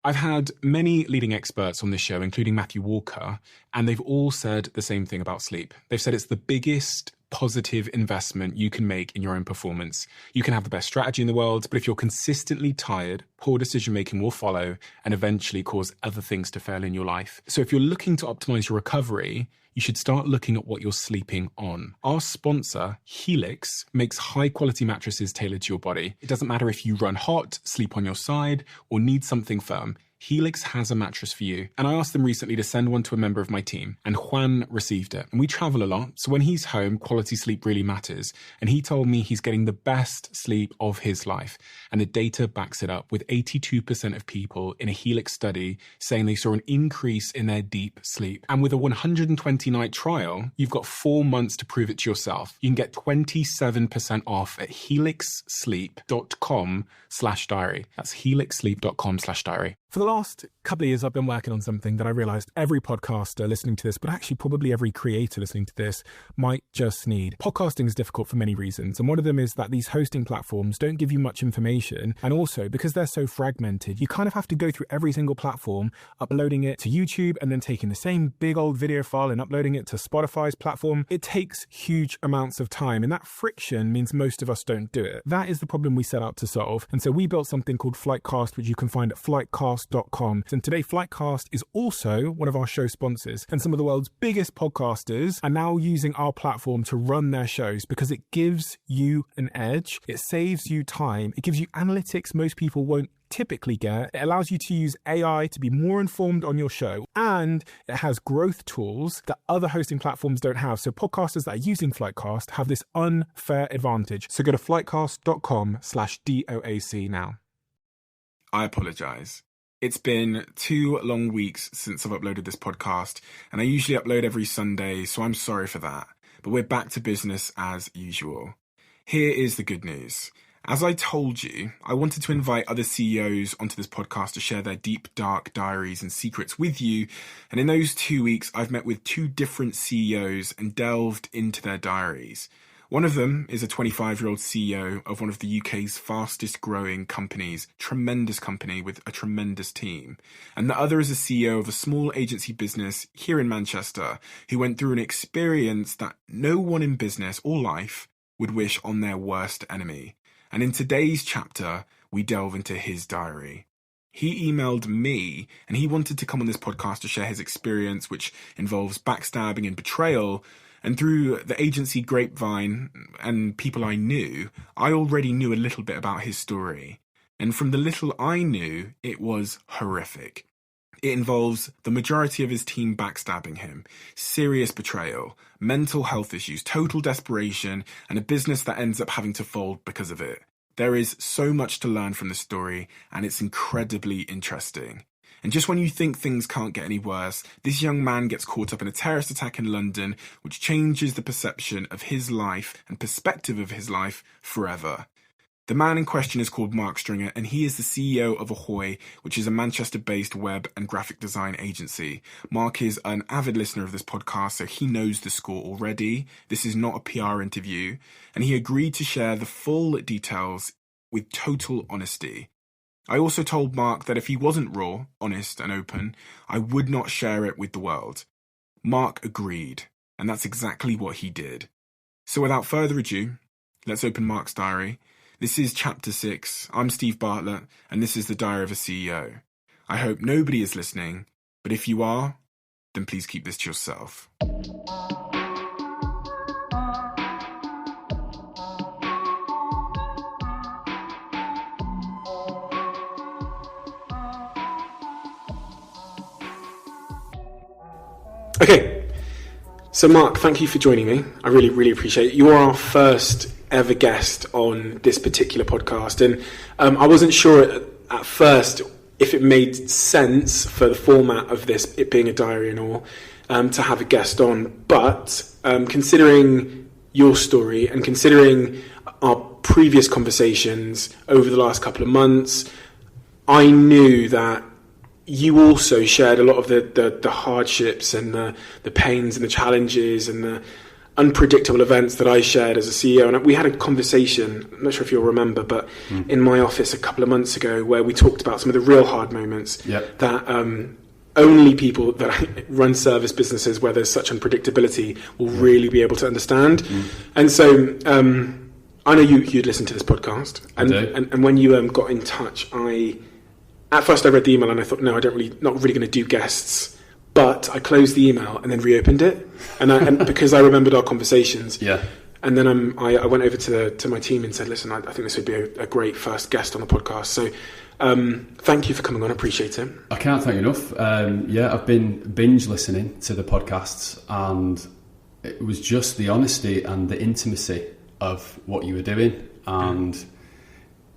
I've had many leading experts on this show, including Matthew Walker, and they've all said the same thing about sleep. They've said it's the biggest positive investment you can make in your own performance. You can have the best strategy in the world, but if you're consistently tired, poor decision-making will follow and eventually cause other things to fail in your life. So if you're looking to optimize your recovery, you should start looking at what you're sleeping on. Our sponsor, Helix, makes high-quality mattresses tailored to your body. It doesn't matter if you run hot, sleep on your side, or need something firm. Helix has a mattress for you. And I asked them recently to send one to a member of my team, and Juan received it. And we travel a lot, so when he's home, quality sleep really matters. And he told me he's getting the best sleep of his life. And the data backs it up, with 82% of people in a Helix study saying they saw an increase in their deep sleep. And with a 120-night trial, you've got 4 months to prove it to yourself. You can get 27% off at helixsleep.com/diary. That's helixsleep.com/diary. For the last couple of years, I've been working on something that I realized every podcaster listening to this, but actually probably every creator listening to this, might just need. Podcasting is difficult for many reasons. And one of them is that these hosting platforms don't give you much information. And also, because they're so fragmented, you kind of have to go through every single platform, uploading it to YouTube and then taking the same big old video file and uploading it to Spotify's platform. It takes huge amounts of time. And that friction means most of us don't do it. That is the problem we set out to solve. And so we built something called Flightcast, which you can find at flightcast.com. And today, Flightcast is also one of our show sponsors. And some of the world's biggest podcasters are now using our platform to run their shows because it gives you an edge. It saves you time. It gives you analytics most people won't typically get. It allows you to use AI to be more informed on your show. And it has growth tools that other hosting platforms don't have. So podcasters that are using Flightcast have this unfair advantage. So go to flightcast.com/DOAC now. I apologize. It's been 2 long weeks since I've uploaded this podcast, and I usually upload every Sunday, so I'm sorry for that. But we're back to business as usual. Here is the good news. As I told you, I wanted to invite other CEOs onto this podcast to share their deep, dark diaries and secrets with you. And in those 2 weeks, I've met with 2 different CEOs and delved into their diaries. One of them is a 25-year-old CEO of one of the UK's fastest growing companies, tremendous company with a tremendous team. And the other is a CEO of a small agency business here in Manchester who went through an experience that no one in business or life would wish on their worst enemy. And in today's chapter, we delve into his diary. He emailed me and he wanted to come on this podcast to share his experience, which involves backstabbing and betrayal. And through the agency grapevine and people I knew, I already knew a little bit about his story. And from the little I knew, it was horrific. It involves the majority of his team backstabbing him, serious betrayal, mental health issues, total desperation, and a business that ends up having to fold because of it. There is so much to learn from this story, and it's incredibly interesting. And just when you think things can't get any worse, this young man gets caught up in a terrorist attack in London, which changes the perception of his life and perspective of his life forever. The man in question is called Mark Stringer, and he is the CEO of AHOY, which is a Manchester-based web and graphic design agency. Mark is an avid listener of this podcast, so he knows the score already. This is not a PR interview, and he agreed to share the full details with total honesty. I also told Mark that if he wasn't raw, honest and open, I would not share it with the world. Mark agreed, and that's exactly what he did. So without further ado, let's open Mark's diary. This is Chapter 6. I'm Steve Bartlett, and this is the Diary of a CEO. I hope nobody is listening, but if you are, then please keep this to yourself. Okay, so Mark, thank you for joining me. I really, really appreciate it. You are our first ever guest on this particular podcast, and I wasn't sure at first if it made sense for the format of this, it being a diary and all, to have a guest on, but considering your story and considering our previous conversations over the last couple of months, I knew that you also shared a lot of the hardships and the pains and the challenges and unpredictable events that I shared as a CEO. And we had a conversation, I'm not sure if you'll remember, but in my office a couple of months ago, where we talked about some of the real hard moments that only people that run service businesses where there's such unpredictability will really be able to understand. And so I know you'd listened to this podcast, and when you got in touch, at first I read the email and I thought, no, not really going to do guests. But I closed the email and then reopened it, and because I remembered our conversations. And then I went over to my team and said, listen, I think this would be a great first guest on the podcast. So thank you for coming on. I appreciate it. I can't thank you enough. I've been binge listening to the podcasts, and it was just the honesty and the intimacy of what you were doing. And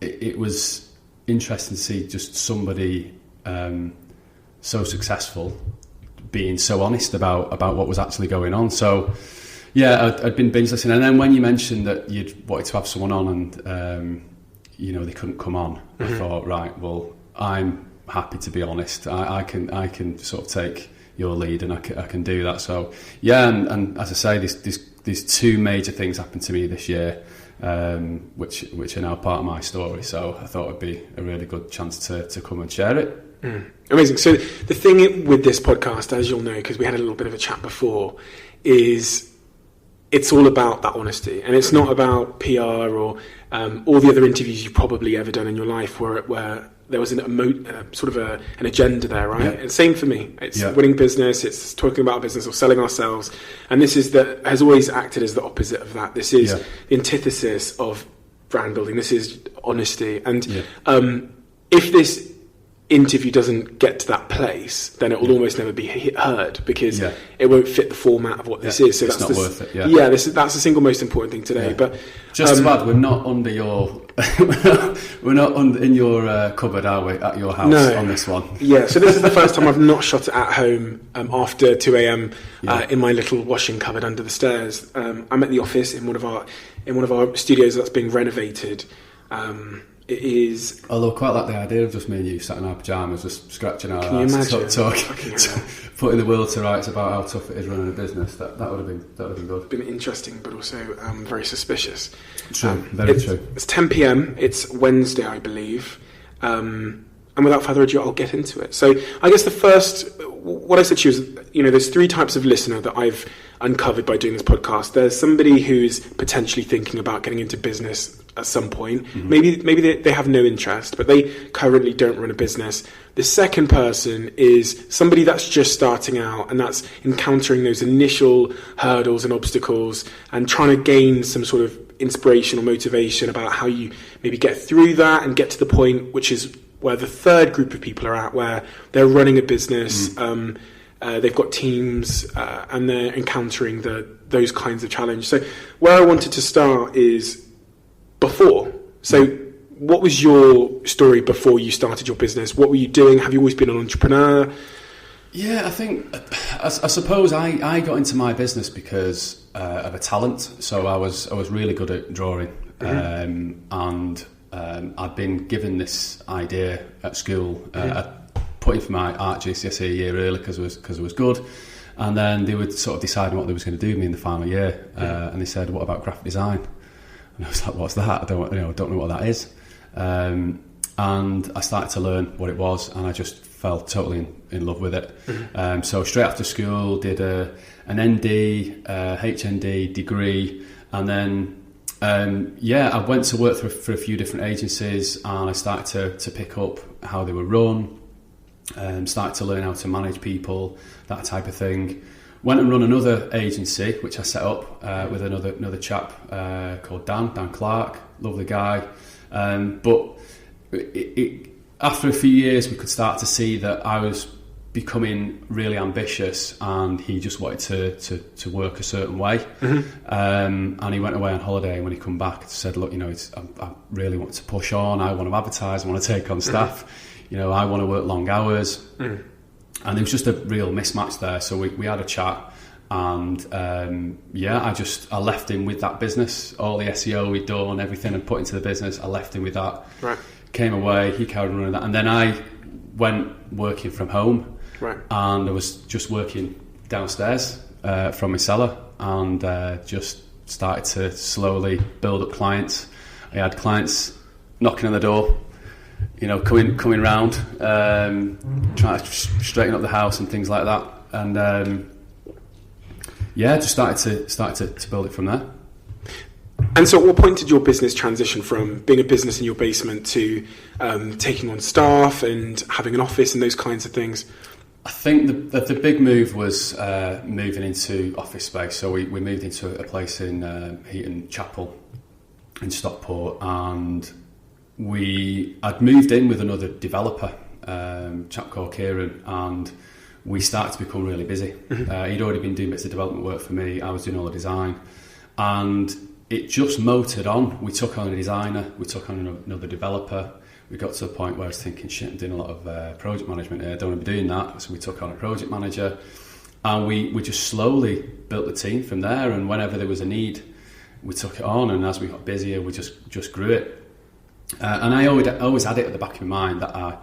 it was interesting to see just somebody so successful being so honest about what was actually going on. So I'd been binge listening, and then when you mentioned that you'd wanted to have someone on and they couldn't come on, I thought, right, well, I'm happy to be honest. I can sort of take your lead, and I can do that. So and as I say, these two major things happened to me this year, which are now part of my story. So I thought it'd be a really good chance to come and share it. Amazing. So the thing with this podcast, as you'll know, because we had a little bit of a chat before, is it's all about that honesty, and it's not about PR or all the other interviews you've probably ever done in your life where there was an agenda there, right? And same for me. It's winning business, it's talking about business or selling ourselves, and this has always acted as the opposite of that. This is the antithesis of brand building. This is honesty, and if this interview doesn't get to that place, then it will almost never be heard, because it won't fit the format of what this is. So it's that's not worth it. That's the single most important thing today. But just to add, we're not under your in your cupboard, are we, at your house on this one? So this is the first time I've not shot it at home after 2 a.m. In my little washing cupboard under the stairs. I'm at the office in one of our studios that's being renovated. It is. Although I quite like the idea of just me and you sat in our pyjamas, just scratching our ass, talking, putting the world to rights about how tough it is running a business. That would have been good. Been interesting, but also very suspicious. True, very true. It's 10 p.m. It's Wednesday, I believe. And without further ado, I'll get into it. So I guess what I said to you is, there's three types of listener that I've uncovered by doing this podcast. There's somebody who's potentially thinking about getting into business at some point. Maybe they have no interest, but they currently don't run a business. The second person is somebody that's just starting out, and that's encountering those initial hurdles and obstacles and trying to gain some sort of inspiration or motivation about how you maybe get through that and get to the point, which is where the third group of people are at, where they're running a business, they've got teams, and they're encountering those kinds of challenges. So where I wanted to start is before. So what was your story before you started your business? What were you doing? Have you always been an entrepreneur? I think, I suppose I got into my business because of a talent. So I was really good at drawing, and I'd been given this idea at school. I put in for my art GCSE a year early because it was good, and then they were sort of deciding what they was going to do with me in the final year, and they said, "What about graphic design?" And I was like, "What's that? I don't know what that is." And I started to learn what it was, and I just fell totally in love with it. So straight after school, did an ND, HND degree, and then I went to work for a few different agencies, and I started to pick up how they were run, started to learn how to manage people, that type of thing. Went and run another agency, which I set up with another chap called Dan Clark, lovely guy. But after a few years, we could start to see that I was becoming really ambitious, and he just wanted to work a certain way. And he went away on holiday, and when he come back, he said, "Look, I really want to push on. I want to advertise. I want to take on staff. I want to work long hours." And there was just a real mismatch there. So we had a chat, and I left him with that business, all the SEO we'd done, everything I'd put into the business. I left him with that. Right. Came away, he carried on running that, and then I went working from home. Right. And I was just working downstairs from my cellar, and just started to slowly build up clients. I had clients knocking on the door, coming round, trying to straighten up the house and things like that, and just started to build it from there. And so at what point did your business transition from being a business in your basement to taking on staff and having an office and those kinds of things? I think the big move was moving into office space. So we moved into a place in Heaton Chapel in Stockport, and I'd moved in with another developer, a chap called Kieran, and we started to become really busy. He'd already been doing bits of development work for me. I was doing all the design, and it just motored on. We took on a designer, we took on another developer. We got to a point where I was thinking, shit, I'm doing a lot of project management here, I don't want to be doing that. So we took on a project manager, and we just slowly built the team from there. And whenever there was a need, we took it on, and as we got busier, we just grew it. And I always had it at the back of my mind that I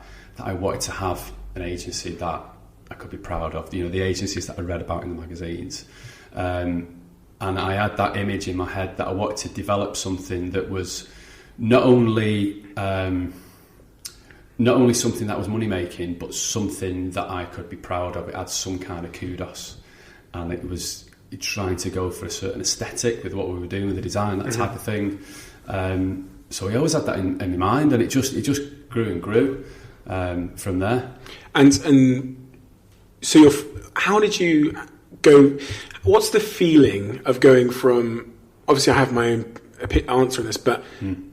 wanted to have an agency that I could be proud of. The agencies that I read about in the magazines. And I had that image in my head that I wanted to develop something that was not only something that was money making, but something that I could be proud of. It had some kind of kudos, and it was trying to go for a certain aesthetic with what we were doing with the design, that type of thing. So we always had that in my mind, and it just grew and grew from there. And so how did you go? What's the feeling of going from? Obviously, I have my own answer on this, but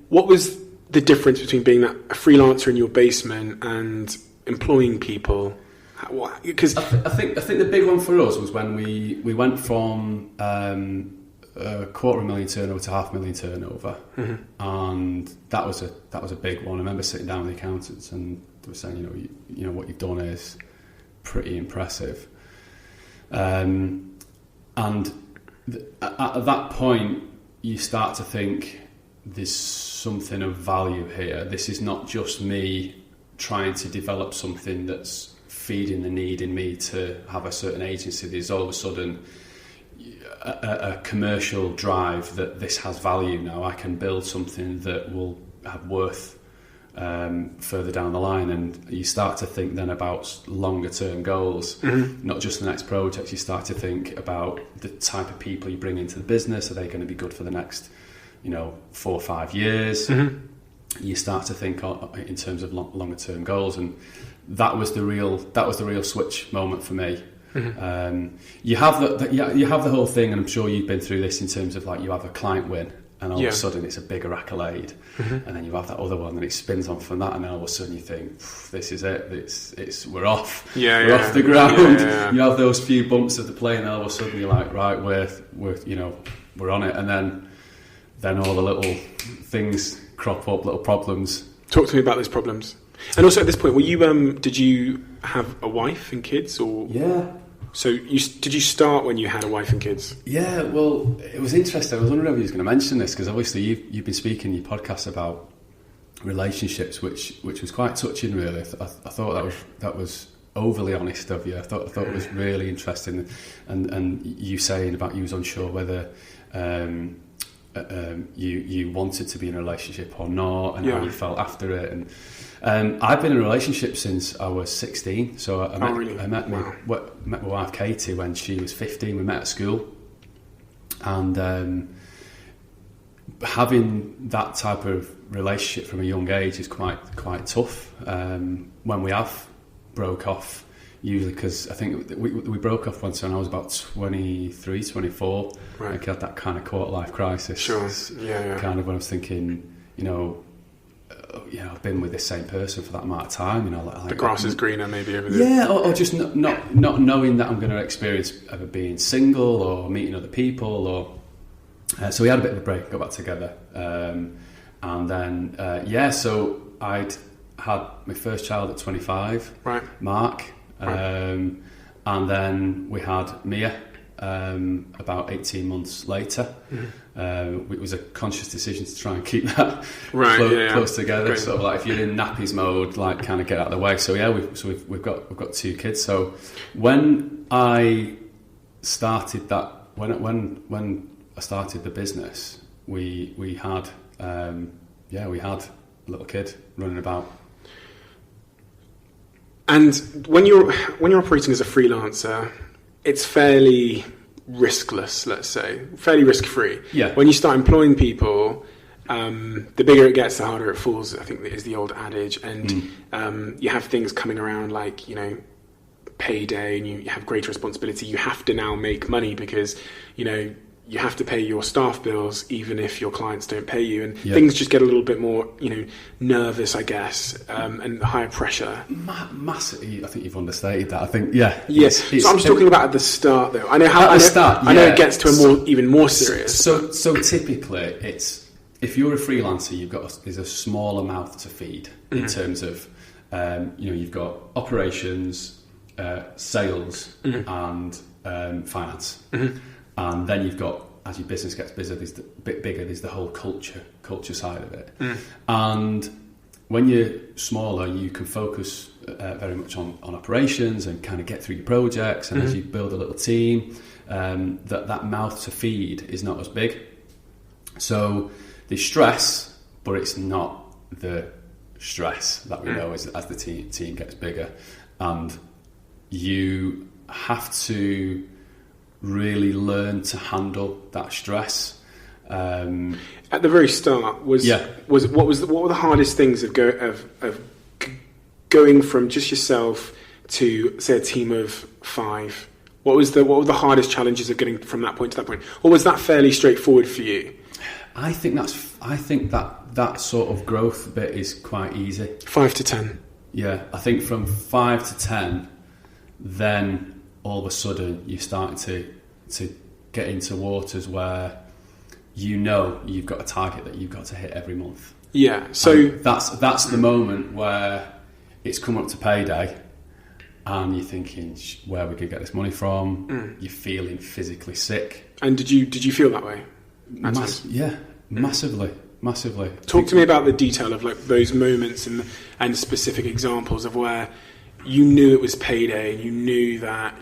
what was the difference between being a freelancer in your basement and employing people? Because I think the big one for us was when we went from $250,000 turnover to $500,000 turnover, and that was a big one. I remember sitting down with the accountants, and they were saying, you know what you've done is pretty impressive. And at that point, you start to think there's something of value here. This is not just me trying to develop something that's feeding the need in me to have a certain agency. There's all of a sudden a commercial drive that this has value now. I can build something that will have worth further down the line, and you start to think then about longer term goals, not just the next project. You start to think about the type of people you bring into the business. Are they going to be good for the next 4 or 5 years? You start to think in terms of longer term goals, and that was the real switch moment for me. You have the whole thing, and I'm sure you've been through this in terms of you have a client win, and all of a sudden it's a bigger accolade, and then you have that other one, and it spins on from that, and then all of a sudden you think, this is it. We're off. We're off the ground. You have those few bumps of the plane, and all of a sudden you're like, right, we're on it, and then all the little things crop up, little problems. Talk to me about those problems. And also at this point, were you did you have a wife and kids, or? Yeah. So did you start when you had a wife and kids? Yeah, well, it was interesting. I was wondering if you was going to mention this, because obviously you've been speaking in your podcast about relationships, which was quite touching, really. I thought that was overly honest of you. I thought it was really interesting, and you saying about you was unsure whether you wanted to be in a relationship or not, and how you felt after it. And I've been in a relationship since I was 16. So I met my wife Katie when she was 15. We met at school, and having that type of relationship from a young age is quite tough. When we have broke off, usually, because I think we broke off once when I was about 23, 24. Right. I had that kind of quarter-life crisis. Sure. Kind of when I was thinking, I've been with this same person for that amount of time. The grass is greener, maybe over there. Yeah, or just not knowing that I'm going to experience ever being single or meeting other people. Or so we had a bit of a break, got back together, and then so I'd had my first child at 25, right, Mark. Right. And then we had Mia about 18 months later. It was a conscious decision to try and keep that close together. Great. Sort of like if you're in nappies mode, kind of get out of the way. So we've got 2 kids. So when I started that when I started the business, we had we had a little kid running about. And when you're operating as a freelancer, it's fairly riskless, let's say, fairly risk-free. Yeah. When you start employing people, the bigger it gets, the harder it falls, I think is the old adage. And you have things coming around like, payday, and you have greater responsibility. You have to now make money because, you have to pay your staff bills even if your clients don't pay you, and things just get a little bit more, nervous, I guess, and higher pressure. Massively, I think you've understated that. I think, yes. So I'm just talking about at the start, though. I know it gets to even more serious. So typically, it's if you're a freelancer, there's a smaller mouth to feed in terms of, you've got operations, sales, and finance. And then you've got, as your business gets bigger, there's the whole culture side of it. And when you're smaller, you can focus very much on operations and kind of get through your projects. And as you build a little team, that mouth to feed is not as big. So there's stress, but it's not the stress that we know as the team gets bigger. And you have to really learn to handle that stress. At the very start, what were the hardest things of going from just yourself to, say, a team of 5? What were the hardest challenges of getting from that point to that point, or was that fairly straightforward for you? I think that sort of growth bit is quite easy. 5 to 10. Yeah, I think from 5 to 10, then all of a sudden you're starting to get into waters where you've got a target that you've got to hit every month. Yeah, so that's the moment where it's come up to payday, and you're thinking, where we could get this money from? You're feeling physically sick. And did you feel that way? Massively. Talk to me about the detail of like those moments and specific examples of where you knew it was payday, and you knew that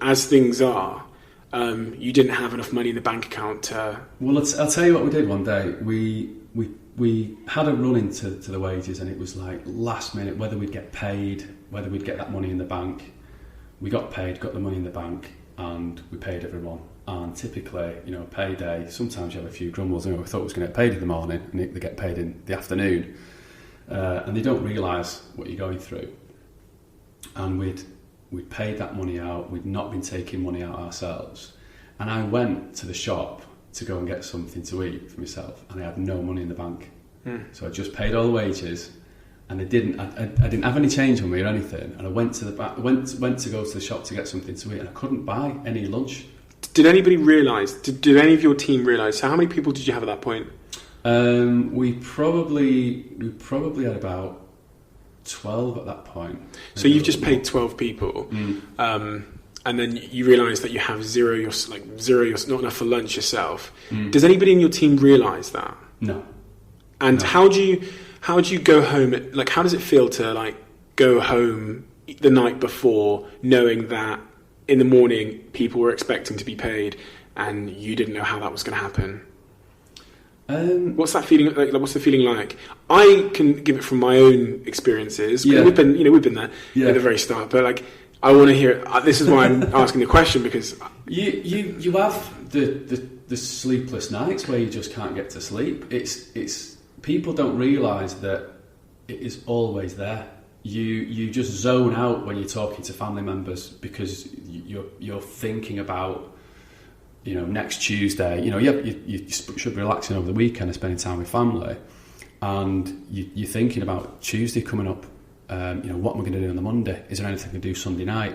as things are, you didn't have enough money in the bank account to... Well, I'll tell you what we did one day. We had a run into the wages, and it was like last minute whether we'd get paid, whether we'd get that money in the bank. We got paid, got the money in the bank, and we paid everyone. And typically, payday, sometimes you have a few grumbles. We thought we was going to get paid in the morning, and they get paid in the afternoon. And they don't realise what you're going through. And we'd paid that money out. We'd not been taking money out ourselves. And I went to the shop to go and get something to eat for myself, and I had no money in the bank. So I just paid all the wages, and I didn't have any change on me or anything. And I went to went to go to the shop to get something to eat, and I couldn't buy any lunch. Did anybody realise? Did any of your team realise? So how many people did you have at that point? We probably had about 12 at that point. So you've just paid 12 people, and then you realise that you have zero. You're not enough for lunch yourself. Does anybody in your team realise that? No. And no. How do you go home? How does it feel to go home the night before, knowing that in the morning people were expecting to be paid, and you didn't know how that was going to happen? What's that feeling like? What's the feeling like? I can give it from my own experiences. Yeah. We've been there at the very start, but I want to hear. This is why I'm asking the question, because you have the sleepless nights where you just can't get to sleep. It's people don't realise that it is always there. You just zone out when you're talking to family members, because you're thinking about, next Tuesday. You should be relaxing over the weekend and spending time with family, and you're thinking about Tuesday coming up. What am I going to do on the Monday? Is there anything I can do Sunday night?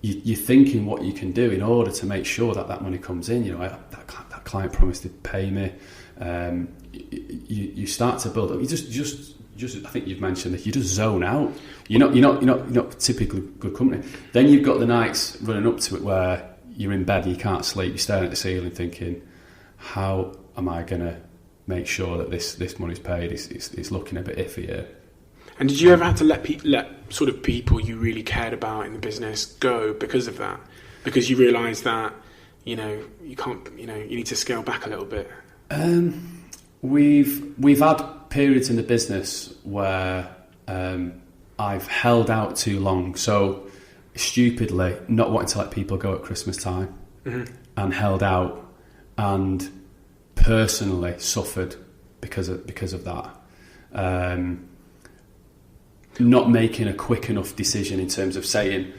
You're thinking what you can do in order to make sure that money comes in. That client promised to pay me. You start to build up. You just I think you've mentioned that you just zone out. You're not typically good company. Then you've got the nights running up to it where you're in bed, you can't sleep, you're staring at the ceiling thinking, how am I going to make sure that this money's paid? It's looking a bit iffy here. And did you ever have to let sort of people you really cared about in the business go because of that? Because you realised that you can't, you need to scale back a little bit? We've had periods in the business where I've held out too long, so stupidly not wanting to let people go at Christmas time, and held out, and personally suffered because of that. Not making a quick enough decision in terms of saying,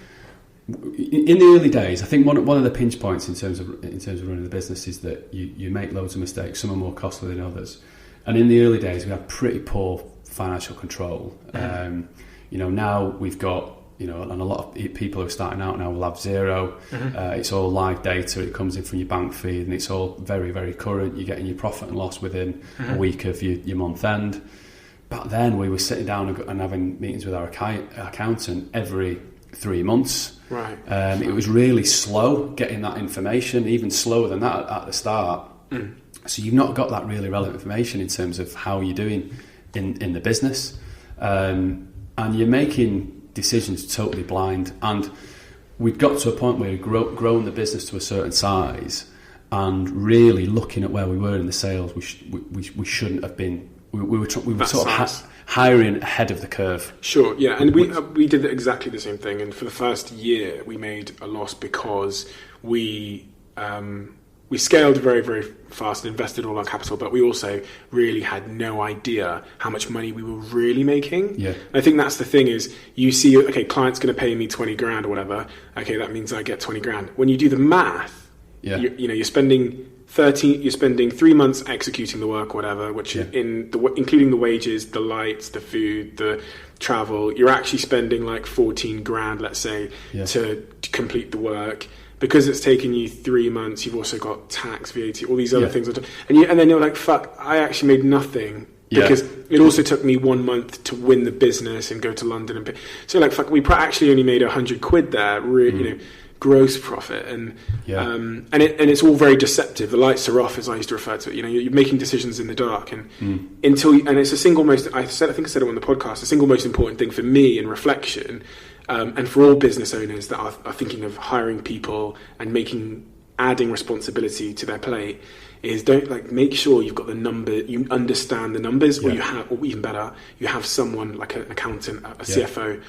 in the early days, I think one of the pinch points in terms of running the business is that you make loads of mistakes. Some are more costly than others, and in the early days we had pretty poor financial control. Now we've got, and a lot of people who are starting out now will have zero. It's all live data. It comes in from your bank feed, and it's all very, very current. You're getting your profit and loss within a week of your month end. Back then, we were sitting down and having meetings with our accountant every 3 months. Right. It was really slow getting that information, even slower than that at the start. So you've not got that really relevant information in terms of how you're doing in the business, and you're making decisions totally blind. And we'd got to a point where we'd grown the business to a certain size, and really looking at where we were in the sales, we shouldn't have been. We were sort of hiring ahead of the curve. Sure, yeah, and we did exactly the same thing. And for the first year, we made a loss because we scaled very, very fast and invested all our capital, but we also really had no idea how much money we were really making. Yeah, I think that's the thing is, you see, okay, client's going to pay me 20 grand or whatever. Okay, that means I get 20 grand. When you do the math, you're spending 3 months executing the work, whatever, which including the wages, the lights, the food, the travel, you're actually spending like 14 grand, let's say, to complete the work. Because it's taken you 3 months, you've also got tax, VAT, all these other things. And then you're like, fuck, I actually made nothing. Because it also took me 1 month to win the business and go to London and pay. So like, fuck, we actually only made 100 quid there, gross profit, and it's all very deceptive. The lights are off, as I used to refer to it. You're making decisions in the dark, and it's the single most. I think I said it on the podcast. The single most important thing for me in reflection, and for all business owners that are thinking of hiring people and adding responsibility to their plate, is make sure you've got the number, you understand the numbers, or or even better, you have someone like an accountant, a CFO.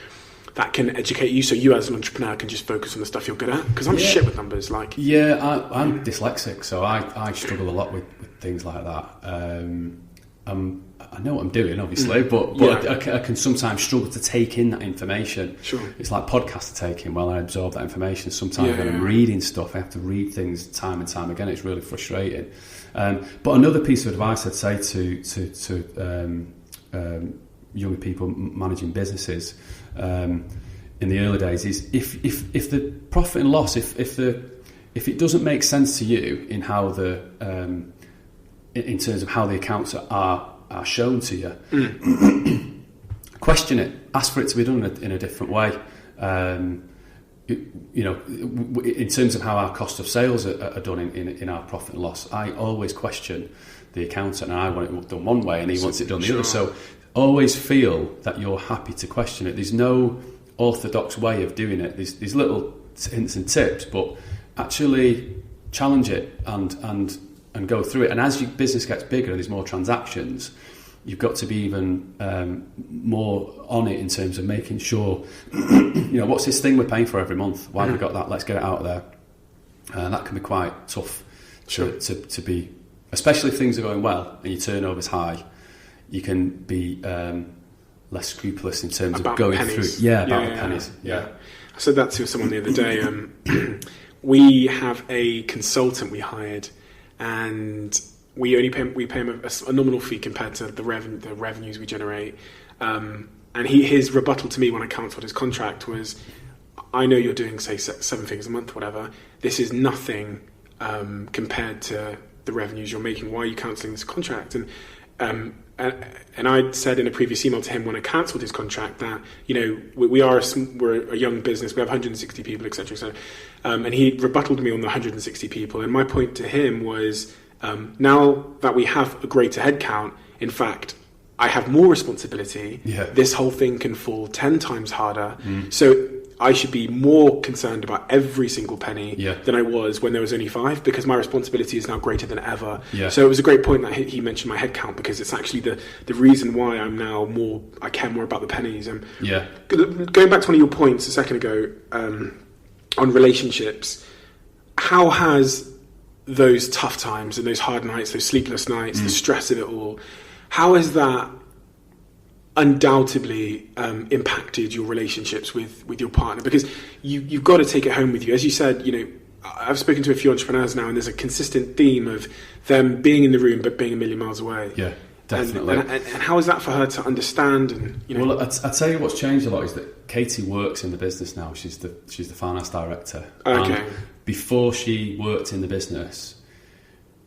That can educate you, so you as an entrepreneur can just focus on the stuff you're good at. Because I'm shit with numbers. I'm dyslexic, so I struggle a lot with things like that. I know what I'm doing, obviously, but I can sometimes struggle to take in that information. Sure. It's like podcasts to take in while I absorb that information. Sometimes when I'm reading stuff, I have to read things time and time again. It's really frustrating. But another piece of advice I'd say to young people managing businesses in the early days is if the profit and loss, if it doesn't make sense to you in how in terms of how the accounts are shown to you, question it, ask for it to be done in a different way. In terms of how our cost of sales are done in our profit and loss, I always question the accountant, and I want it done one way and he wants it done the other. So always feel that you're happy to question it. There's no orthodox way of doing it. There's little hints and tips, but actually challenge it and go through it. And as your business gets bigger and there's more transactions, you've got to be even more on it in terms of making sure, what's this thing we're paying for every month? Why have we got that? Let's get it out of there. That can be quite tough to be, especially if things are going well and your turnover's high. You can be less scrupulous in terms of going pennies. through. The pennies. Yeah. I said that to someone the other day. We have a consultant we hired, and we pay him a nominal fee compared to the revenues we generate. And his rebuttal to me when I cancelled his contract was, I know you're doing, say, 7 figures a month, whatever. This is nothing compared to the revenues you're making. Why are you cancelling this contract? And I said in a previous email to him when I cancelled his contract that we're a young business, we have 160 people, etc., etc. And he rebutted me on the 160 people. And my point to him was, now that we have a greater headcount, in fact, I have more responsibility. Yeah. This whole thing can fall 10 times harder. So I should be more concerned about every single penny than I was when there was only 5, because my responsibility is now greater than ever. So it was a great point that he mentioned my head count, because it's actually the reason why I care more about the pennies. Going back to one of your points a second ago on relationships, how has those tough times and those hard nights, those sleepless nights, the stress of it all, how has that undoubtedly impacted your relationships with your partner? Because you've got to take it home with you. As you said, I've spoken to a few entrepreneurs now, and there's a consistent theme of them being in the room but being a million miles away. Yeah, definitely. And how is that for her to understand? And well, I'd tell you what's changed a lot is that Katie works in the business now. She's the finance director. Okay. And before she worked in the business,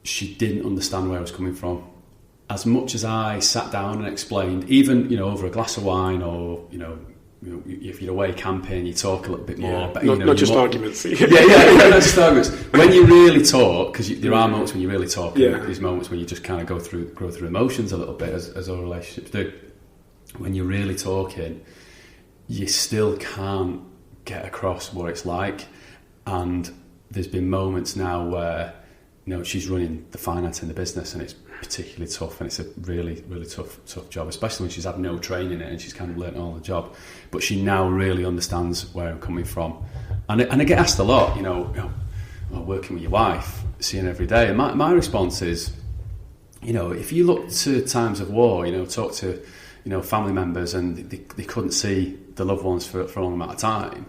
she didn't understand where I was coming from. As much as I sat down and explained, even over a glass of wine, or if you're away camping, you talk a little bit more. But, not just arguments. Not just arguments. When you really talk, because there are moments when you really talk, and there's moments when you just kind of go through emotions a little bit, as all relationships do. When you're really talking, you still can't get across what it's like. And there's been moments now where she's running the finance in the business, and it's particularly tough, and it's a really, really tough job, especially when she's had no training in it and she's kind of learnt all the job. But she now really understands where I'm coming from. And I get asked a lot, working with your wife, seeing her every day. And my response is, if you look to times of war, talk to, family members, and they couldn't see the loved ones for a long amount of time,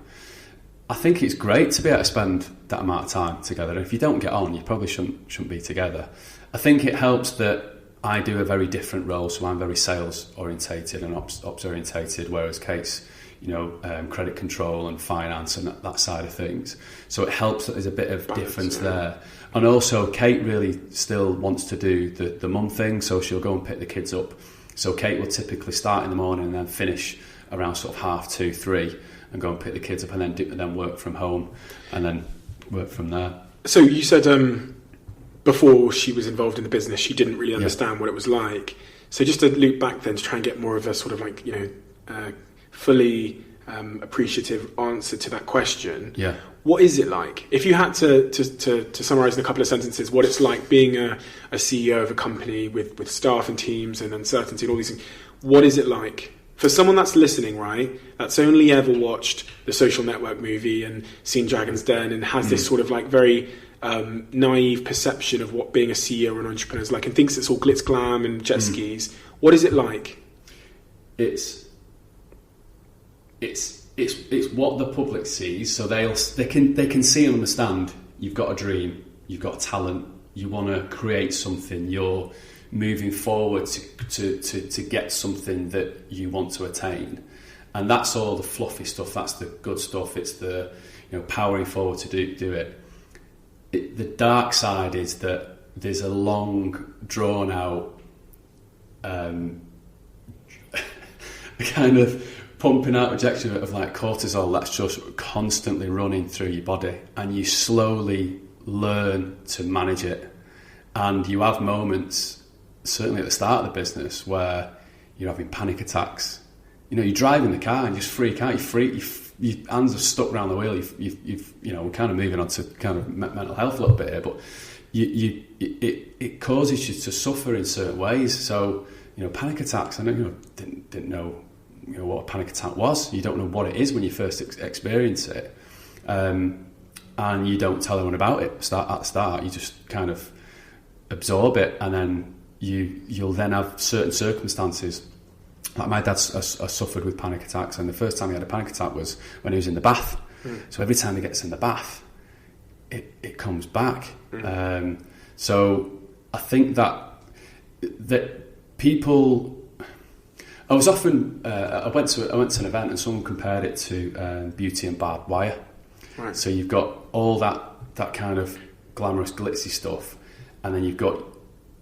I think it's great to be able to spend that amount of time together. And if you don't get on, you probably shouldn't be together. I think it helps that I do a very different role, so I'm very sales orientated and ops orientated, whereas Kate's, credit control and finance and that side of things. So it helps that there's a bit of difference there. And also, Kate really still wants to do the mum thing, so she'll go and pick the kids up. So Kate will typically start in the morning and then finish around sort of 2:30, 3, and go and pick the kids up, and then work from home, and then work from there. So you said before she was involved in the business, she didn't really understand what it was like. So just to loop back then, to try and get more of a sort of fully appreciative answer to that question. Yeah. What is it like? If you had to summarise in a couple of sentences what it's like being a CEO of a company with staff and teams and uncertainty and all these things, what is it like? For someone that's listening, right, that's only ever watched the Social Network movie and seen Dragon's Den and has this sort of very naive perception of what being a CEO or an entrepreneur is like, and thinks it's all glitz glam and jet skis. What is it like? It's what the public sees, so they can see and understand you've got a dream, you've got talent, you want to create something, you're moving forward to get something that you want to attain. And that's all the fluffy stuff, that's the good stuff, it's the powering forward to do it. The dark side is that there's a long drawn out kind of pumping out rejection of cortisol that's just constantly running through your body, and you slowly learn to manage it. And you have moments, certainly at the start of the business, where you're having panic attacks. You're driving the car and you just freak out. Your hands are stuck around the wheel. We're kind of moving on to kind of mental health a little bit here, but it causes you to suffer in certain ways. So panic attacks. I didn't know what a panic attack was. You don't know what it is when you first experience it, and you don't tell anyone about it. At the start, you just kind of absorb it, and then you'll then have certain circumstances. Like my dad suffered with panic attacks, and the first time he had a panic attack was when he was in the bath. So every time he gets in the bath, it comes back. So I think that people. I was often I went to an event and someone compared it to Beauty and Barbed Wire. Right. So you've got all that kind of glamorous, glitzy stuff, and then you've got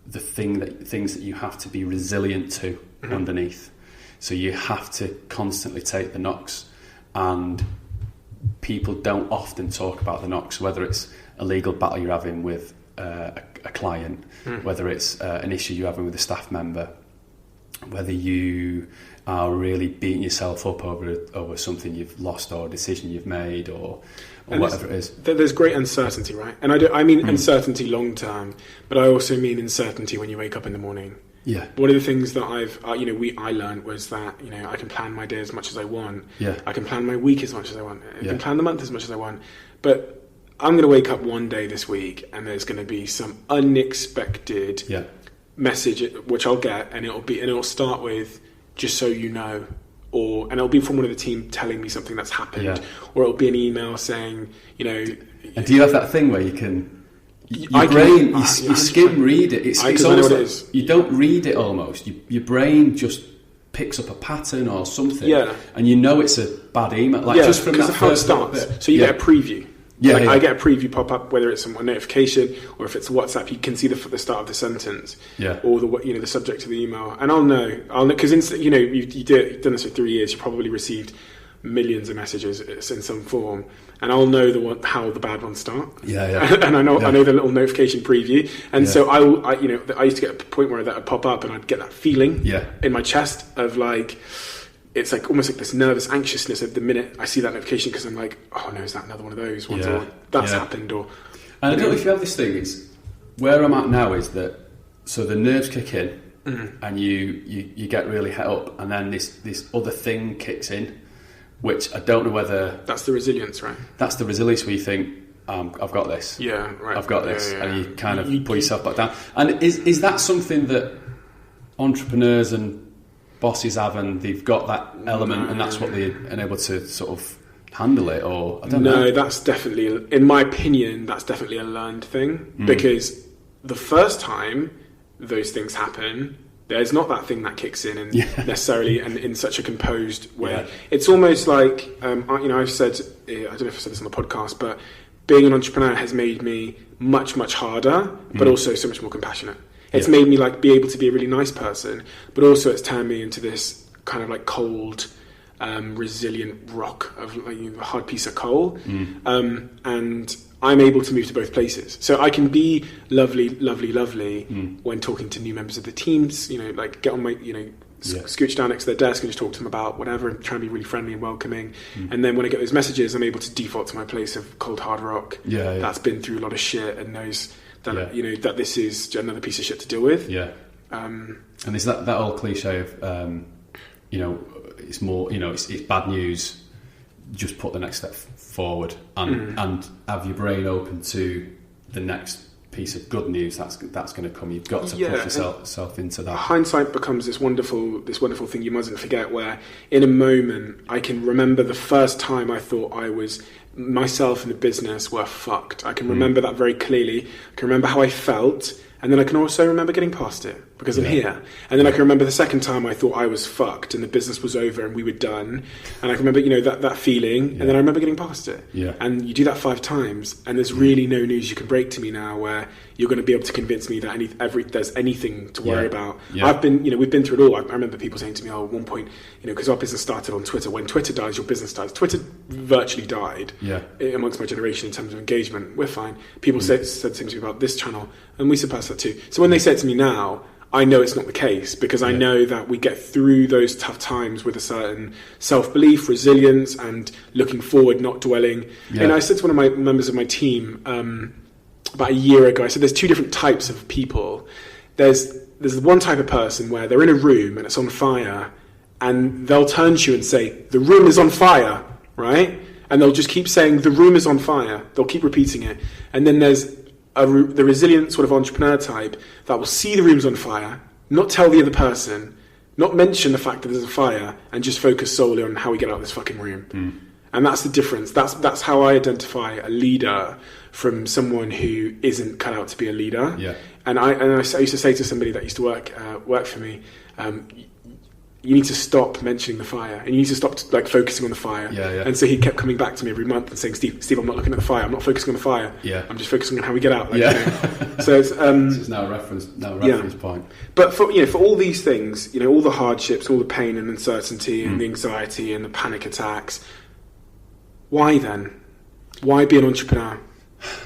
the things that you have to be resilient to underneath. So you have to constantly take the knocks, and people don't often talk about the knocks, whether it's a legal battle you're having with a client, whether it's an issue you're having with a staff member, whether you are really beating yourself up over something you've lost or a decision you've made or whatever it is. There's great uncertainty, right? And I mean uncertainty long term, but I also mean uncertainty when you wake up in the morning. Yeah. One of the things that I learned was that, I can plan my day as much as I want. Yeah. I can plan my week as much as I want. I can plan the month as much as I want. But I'm going to wake up one day this week and there's going to be some unexpected message which I'll get, and it'll start with, just so you know, and it'll be from one of the team telling me something that's happened, or it'll be an email saying, And do you have that thing where you can? You skim read it. It's almost like it is. You don't read it almost. Your brain just picks up a pattern or something, and you know it's a bad email. Just from that how it starts. So you get a preview. I get a preview pop up, whether it's a notification or if it's WhatsApp. You can see the start of the sentence, or the subject of the email, and I'll know because you've done this for 3 years. You probably received millions of messages in some form, and I'll know how the bad ones start. And I know the little notification preview, and so I used to get a point where that would pop up, and I'd get that feeling in my chest of like. It's like almost like this nervous anxiousness at the minute I see that notification, because I'm like, oh no, is that another one of those ones? Or that's happened, or. And I don't know if you have this thing. It's where I'm at now is that so the nerves kick in, and you get really het up, and then this other thing kicks in, which I don't know whether that's the resilience, right? That's the resilience where you think, I've got this. Yeah, right. I've got this, and you kind of pull yourself back down. And is that something that entrepreneurs and bosses have, and they've got that element, and that's what they're able to sort of handle it, or I don't know. No, that's definitely, in my opinion, that's definitely a learned thing, because the first time those things happen, there's not that thing that kicks in and necessarily and in such a composed way. It's almost like I've said, I don't know if I said this on the podcast, but being an entrepreneur has made me much, much harder, but also so much more compassionate. It's made me be able to be a really nice person, but also it's turned me into this kind of cold, resilient rock of a hard piece of coal. And I'm able to move to both places. So I can be lovely when talking to new members of the teams, get on my, scooch down next to their desk and just talk to them about whatever and try and be really friendly and welcoming. And then when I get those messages, I'm able to default to my place of cold, hard rock. That's been through a lot of shit and knows that that this is another piece of shit to deal with. And there's that old cliche of it's more it's bad news, just put the next step forward and have your brain open to the next piece of good news that's going to come. You've got to put yourself into that. Hindsight becomes this wonderful thing you mustn't forget, where in a moment I can remember the first time I thought myself and the business were fucked. I can remember that very clearly. I can remember how I felt, and then I can also remember getting past it because I'm here. And then I can remember the second time I thought I was fucked and the business was over and we were done. And I can remember, that feeling, and then I remember getting past it. And you do that 5 times, and there's really no news you can break to me now where you're going to be able to convince me that there's anything to worry about. I've been, we've been through it all. I remember people saying to me, at one point, because our business started on Twitter. When Twitter dies, your business dies. Twitter virtually died amongst my generation in terms of engagement. We're fine. People said things to me about this channel, and we surpassed that too. So when they say it to me now, I know it's not the case, because I know that we get through those tough times with a certain self-belief, resilience, and looking forward, not dwelling. And I said to one of my members of my team about a year ago, I said there's 2 different types of people. There's one type of person where they're in a room and it's on fire, and they'll turn to you and say, the room is on fire, right? And they'll just keep saying, the room is on fire. They'll keep repeating it. And then there's the resilient sort of entrepreneur type that will see the room's on fire, not tell the other person, not mention the fact that there's a fire, and just focus solely on how we get out of this fucking room. And that's the difference. That's how I identify a leader from someone who isn't cut out to be a leader. And I used to say to somebody that used to work for me, you need to stop mentioning the fire, and you need to stop focusing on the fire. And so he kept coming back to me every month and saying, Steve, I'm not looking at the fire. I'm not focusing on the fire. I'm just focusing on how we get out. So it's now a reference point. But for all these things, all the hardships, all the pain and uncertainty and the anxiety and the panic attacks, why then? Why be an entrepreneur?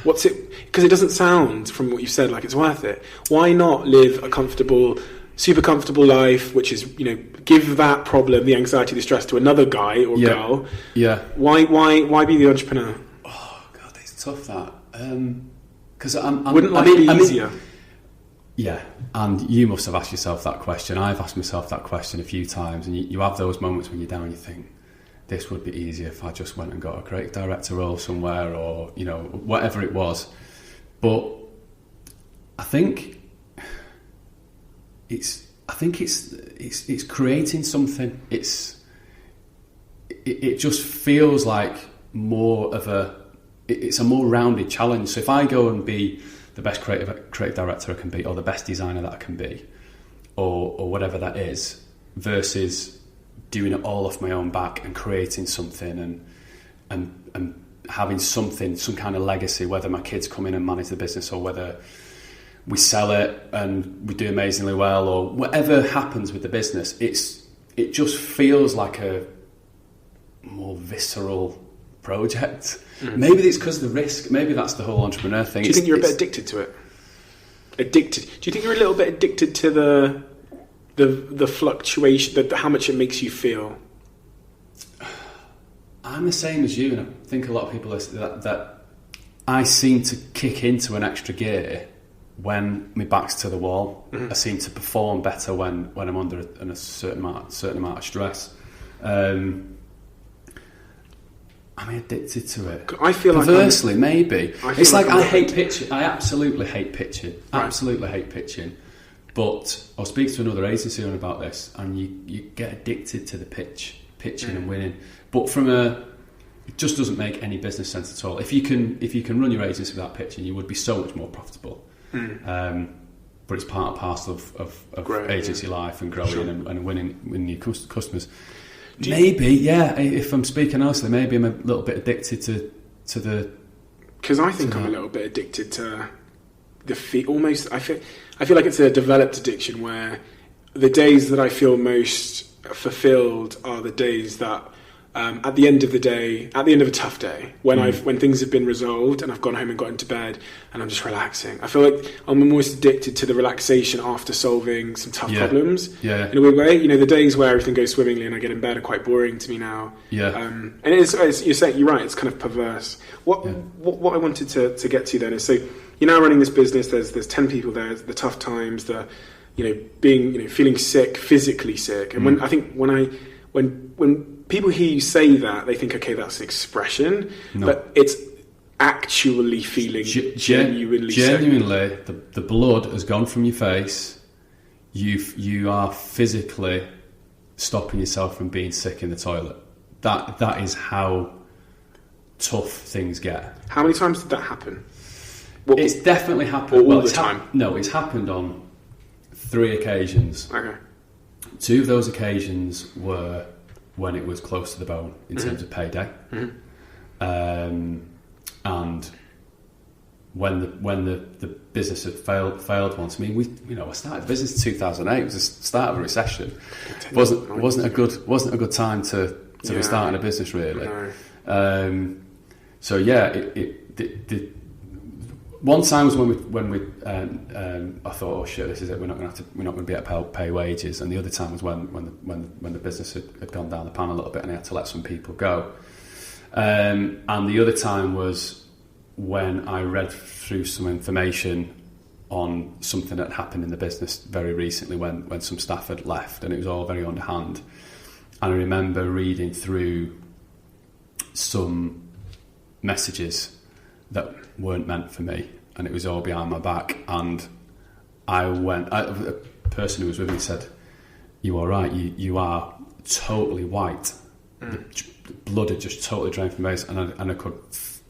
What's it? Because it doesn't sound, from what you said, like it's worth it. Why not live a comfortable super comfortable life, which is, give that problem, the anxiety, the stress to another guy or girl. Yeah. Why be the entrepreneur? Oh God, it's tough that. Because wouldn't life be easier? Yeah, and you must have asked yourself that question. I've asked myself that question a few times, and you have those moments when you're down and you think, this would be easier if I just went and got a creative director role somewhere, or whatever it was. But I think it's creating something. It just feels like it's a more rounded challenge. So if I go and be the best creative director I can be, or the best designer that I can be, or whatever that is, versus doing it all off my own back and creating something and having something, some kind of legacy, whether my kids come in and manage the business or whether we sell it and we do amazingly well, or whatever happens with the business, it just feels like a more visceral project. Maybe it's because of the risk. Maybe that's the whole entrepreneur thing. Do you think you're a bit addicted to it? Addicted? Do you think you're a little bit addicted to the fluctuation, how much it makes you feel? I'm the same as you, and I think a lot of people that I seem to kick into an extra gear when my back's to the wall. I seem to perform better when I'm under a certain amount of stress. I'm addicted to it. I feel perversely, maybe. It's like I hate pitching. I absolutely hate pitching. Right. Absolutely hate pitching. But I'll speak to another agency on about this, and you get addicted to the pitching and winning. But it just doesn't make any business sense at all. If you can run your agency without pitching, you would be so much more profitable. But it's part and parcel of agency life and growing and winning your customers. If I'm speaking honestly, maybe I'm a little bit addicted to the... Because I think I'm a little bit addicted to the almost... I feel like it's a developed addiction where the days that I feel most fulfilled are the days that, at the end of the day, at the end of a tough day, when things have been resolved and I've gone home and got into bed and I'm just relaxing. I feel like I'm almost addicted to the relaxation after solving some tough problems. Yeah. In a weird way, the days where everything goes swimmingly and I get in bed are quite boring to me now. Yeah. And it's you're saying, you're right. It's kind of perverse. What I wanted to get to then is, so you're now running this business. There's 10 people there. The tough times, the being feeling sick, physically sick, and when people hear you say that, they think, okay, that's an expression, but it's actually feeling genuinely sick. The blood has gone from your face. You are physically stopping yourself from being sick in the toilet. That is how tough things get. How many times did that happen? It's definitely happened all the time. No, it's happened on 3 occasions. Okay. 2 of those occasions were when it was close to the bone in terms of payday, and when the business had failed once. I mean, I started the business in 2008. It was the start of a recession. It wasn't a good time to be starting a business, really. No. So yeah, one time was when we I thought, oh shit, this is it. We're not going to be able to pay wages. And the other time was when the business had gone down the pan a little bit, and I had to let some people go. And the other time was when I read through some information on something that happened in the business very recently when some staff had left, and it was all very underhand. And I remember reading through some messages that weren't meant for me, and it was all behind my back. And a person who was with me said, "You are right. You are totally white. The blood had just totally drained from my face, and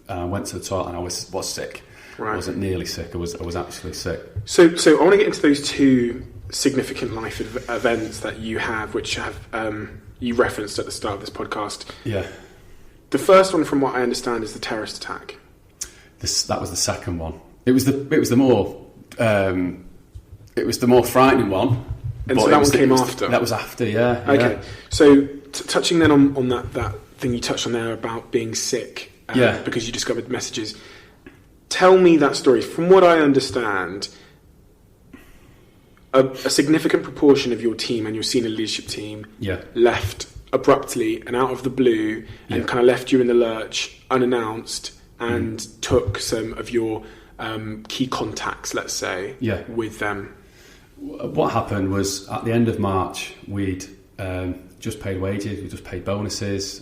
I went to the toilet, and I was sick. Right. I wasn't nearly sick. I was actually sick." So I want to get into those 2 significant life events that you have, which have you referenced at the start of this podcast. Yeah. The first one, from what I understand, is the terrorist attack. That was the second one. It was the more frightening one. And so that one came after. That was after, yeah. Okay. Yeah. So touching then on that thing you touched on there about being sick, because you discovered messages. Tell me that story. From what I understand, a significant proportion of your team and your senior leadership team left abruptly and out of the blue and kind of left you in the lurch, unannounced, and took some of your key contacts, let's say, with them. What happened was at the end of March, we'd just paid wages, we just paid bonuses,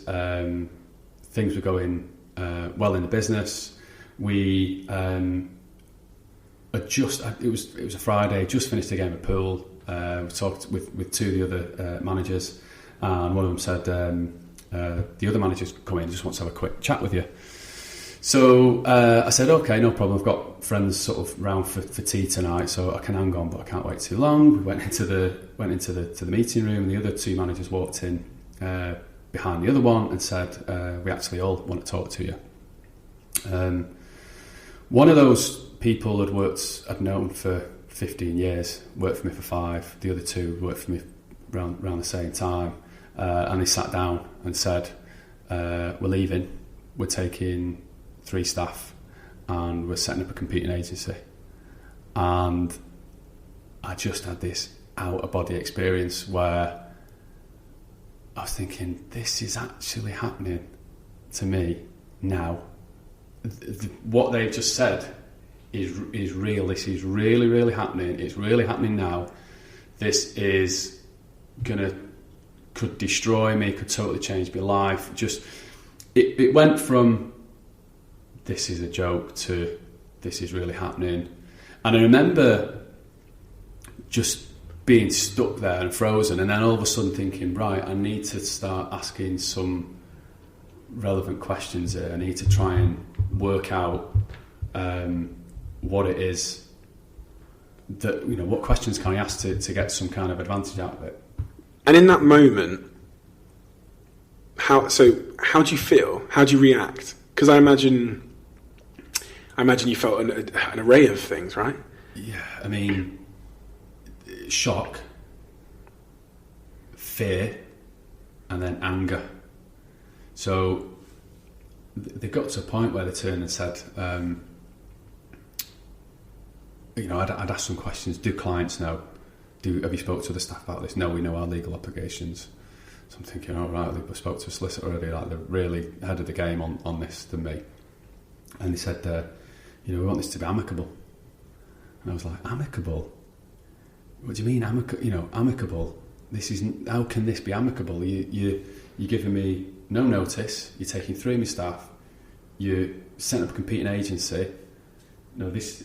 things were going well in the business. We it was a Friday, just finished a game of pool. We talked with two of the other managers, and one of them said the other manager's come in, just wants to have a quick chat with you. So I said, okay, no problem. I've got friends sort of round for tea tonight, so I can hang on, but I can't wait too long. We went into the meeting room, and the other two managers walked in behind the other one and said, we actually all want to talk to you. One of those people I'd known for 15 years, worked for me for 5. The other two worked for me around the same time, and they sat down and said, we're leaving, we're taking 3 staff, and we're setting up a competing agency. And I just had this out-of-body experience where I was thinking, this is actually happening to me now. What they've just said is real. This is really, really happening. It's really happening now. This is could destroy me, could totally change my life. Just it went from this is a joke to this is really happening. And I remember just being stuck there and frozen, and then all of a sudden thinking, right, I need to start asking some relevant questions here. I need to try and work out what it is that, what questions can I ask to get some kind of advantage out of it. And in that moment, how do you feel? How do you react? Because I imagine you felt an array of things, right? Yeah, I mean, shock, fear, and then anger. So they got to a point where they turned and said, I'd ask some questions. Do clients know? Have you spoke to the staff about this? No, we know our legal obligations. So I'm thinking, all right, they spoke to a solicitor already. Like, they're really ahead of the game on this than me. And they said, we want this to be amicable. And I was like, amicable? What do you mean amicable? This isn't. How can this be amicable? You're giving me no notice. You're taking 3 of my staff. You're setting up a competing agency. This.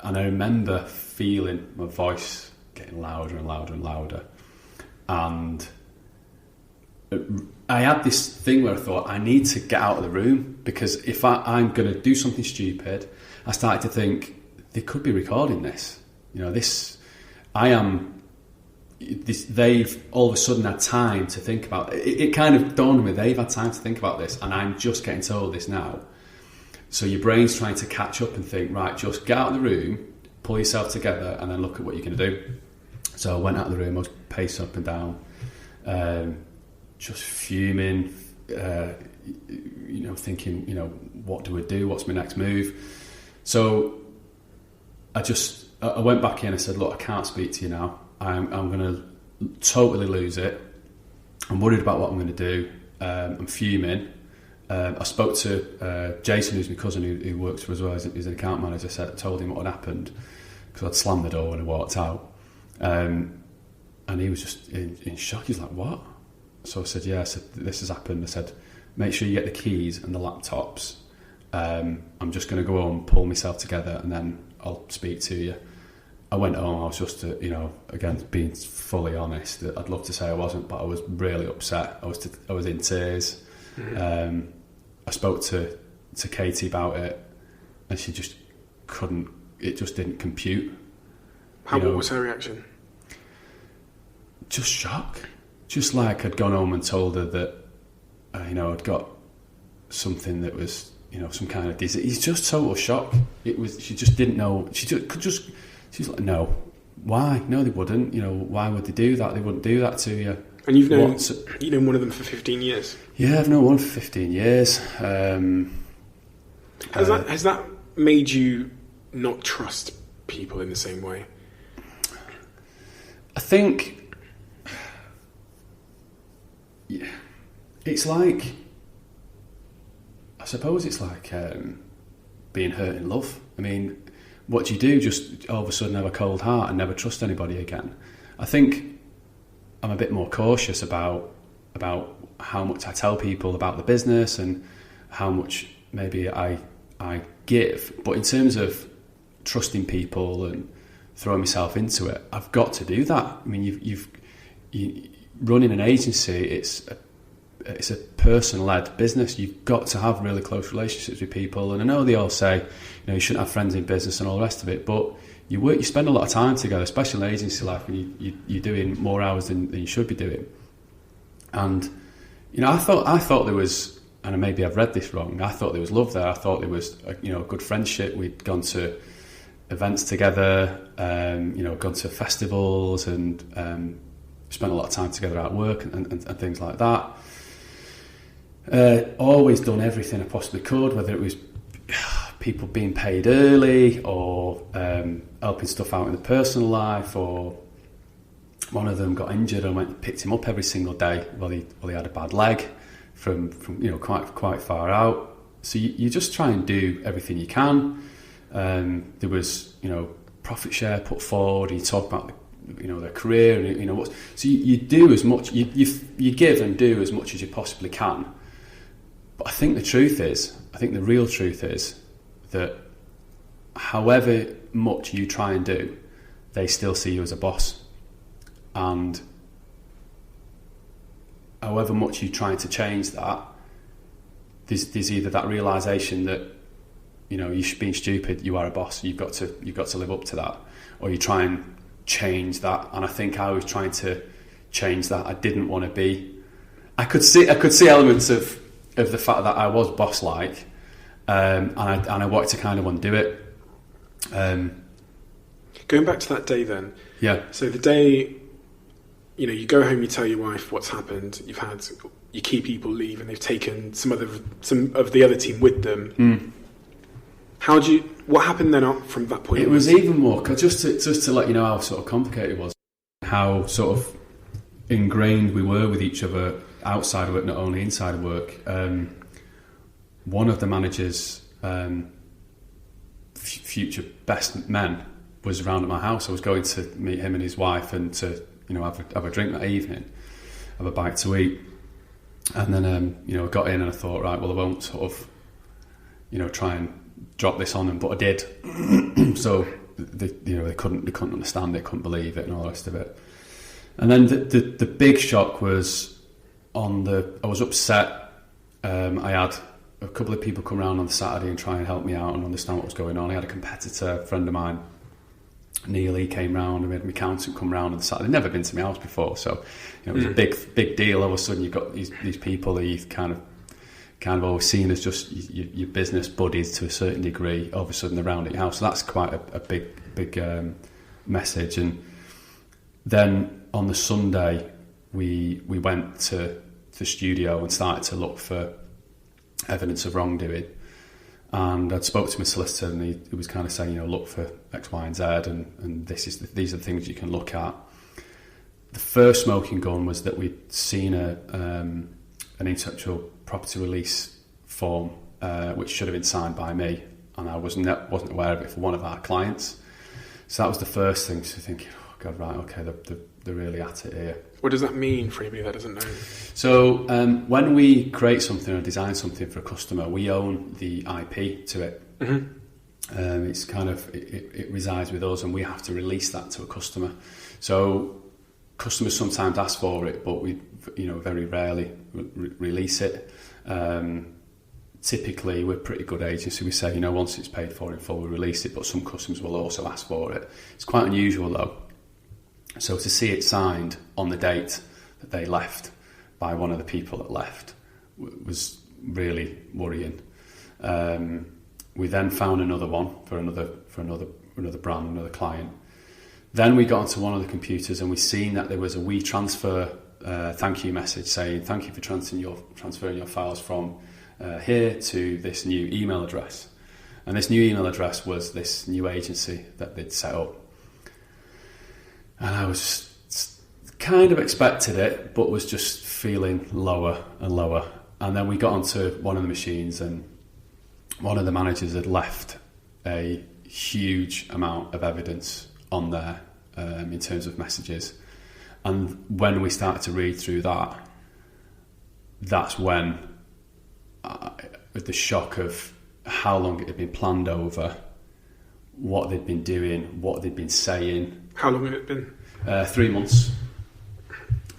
And I remember feeling my voice getting louder and louder and louder. And I had this thing where I thought, I need to get out of the room, because if I'm going to do something stupid, I started to think, they could be recording this. They've all of a sudden had time to think about it. It kind of dawned on me, they've had time to think about this, and I'm just getting told this now. So your brain's trying to catch up and think, right, just get out of the room, pull yourself together, and then look at what you're going to do. So I went out of the room, I was pacing up and down, just fuming, thinking, what do I do? What's my next move? So I went back in. I said, look, I can't speak to you now. I'm going to totally lose it. I'm worried about what I'm going to do. I'm fuming. I spoke to Jason, who's my cousin, who works for us as well. He's an account manager. Told him what had happened, because I'd slammed the door when I walked out. And he was just in shock. He's like, what? So I said, yeah. I said, this has happened. I said, make sure you get the keys and the laptops. I'm just going to go home, pull myself together, and then I'll speak to you. I went home. I was just, again, being fully honest, I'd love to say I wasn't, but I was really upset. I was in tears. Mm-hmm. I spoke to Katie about it, and she just couldn't. It just didn't compute. What was her reaction? Just shock. Just like I'd gone home and told her that, I'd got something that was, some kind of disease. It's just total shock. It was. She just didn't know. She's like, no. Why? No, they wouldn't. Why would they do that? They wouldn't do that to you. And you've known one of them for 15 years. Yeah, I've known one for 15 years. Has that made you not trust people in the same way? I think it's like, I suppose it's like being hurt in love. I mean, what do you do? Just all of a sudden have a cold heart and never trust anybody again? I think I'm a bit more cautious about how much I tell people about the business and how much maybe I give. But in terms of trusting people and throwing myself into it, I've got to do that. I mean, you've running an agency, it's a person-led business. You've got to have really close relationships with people. And I know they all say, you shouldn't have friends in business and all the rest of it, but you spend a lot of time together, especially in agency life, when you're doing more hours than you should be doing. And I thought there was, and maybe I've read this wrong, I thought there was love there. I thought there was a good friendship. We'd gone to events together, gone to festivals and spent a lot of time together at work and things like that. Always done everything I possibly could, whether it was people being paid early or helping stuff out in the personal life, or one of them got injured and went and picked him up every single day while he had a bad leg from quite far out. So you just try and do everything you can. There was profit share put forward, and you talk about their career and what. So you do as much, you give and do as much as you possibly can. But I think the real truth is that however much you try and do, they still see you as a boss. And however much you're trying to change that, there's either that realisation that you should be stupid, you are a boss, you've got to live up to that, or you try and change that. And I think I was trying to change that. I didn't want to be. I could see elements of the fact that I was boss-like, and I wanted to kind of undo it. Going back to that day then. Yeah. So the day, you go home, you tell your wife what's happened. You've had your key people leave, and they've taken some of the other team with them. Mm. What happened then from that point? It was even more, just to let you know how sort of complicated it was, how sort of ingrained we were with each other outside of work, not only inside of work. One of the managers' future best men was around at my house. I was going to meet him and his wife and to have a drink that evening, have a bite to eat, and then I got in and I thought, right, well, I won't sort of try and drop this on them, but I did. So they couldn't understand it, couldn't believe it, and all the rest of it. And then the big shock was I was upset. I had a couple of people come around on the Saturday and try and help me out and understand what was going on. I had a competitor, a friend of mine, Neil, he came round, and we had an accountant come round on the Saturday. They'd never been to my house before, so it was a big deal. All of a sudden you've got these people that you've kind of always seen as just your business buddies to a certain degree. All of a sudden they're round at your house, so that's quite a big message. And then on the Sunday we went to the studio and started to look for evidence of wrongdoing. And I'd spoke to my solicitor, and he was kind of saying, look for X, Y, and Z, and these are the things you can look at. The first smoking gun was that we'd seen an intellectual property release form, which should have been signed by me, and I wasn't aware of it for one of our clients. So that was the first thing. So thinking, oh God, right, okay, they're really at it here. What does that mean for anybody that doesn't know? So when we create something or design something for a customer, we own the IP to it. Mm-hmm. It's kind of it resides with us, and we have to release that to a customer. So customers sometimes ask for it, but we very rarely release it. Typically, we're a pretty good agency. We say, once it's paid for in full, we release it, but some customers will also ask for it. It's quite unusual though. So to see it signed on the date that they left by one of the people that left was really worrying. We then found another one for another brand, another client. Then we got onto one of the computers, and we seen that there was a WeTransfer thank you message saying, thank you for transferring your files from here to this new email address. And this new email address was this new agency that they'd set up. And I was kind of expected it, but was just feeling lower and lower. And then we got onto one of the machines, and one of the managers had left a huge amount of evidence on there in terms of messages. And when we started to read through that, that's when, with the shock of how long it had been planned over, what they'd been doing, what they'd been saying. How long had it been? 3 months.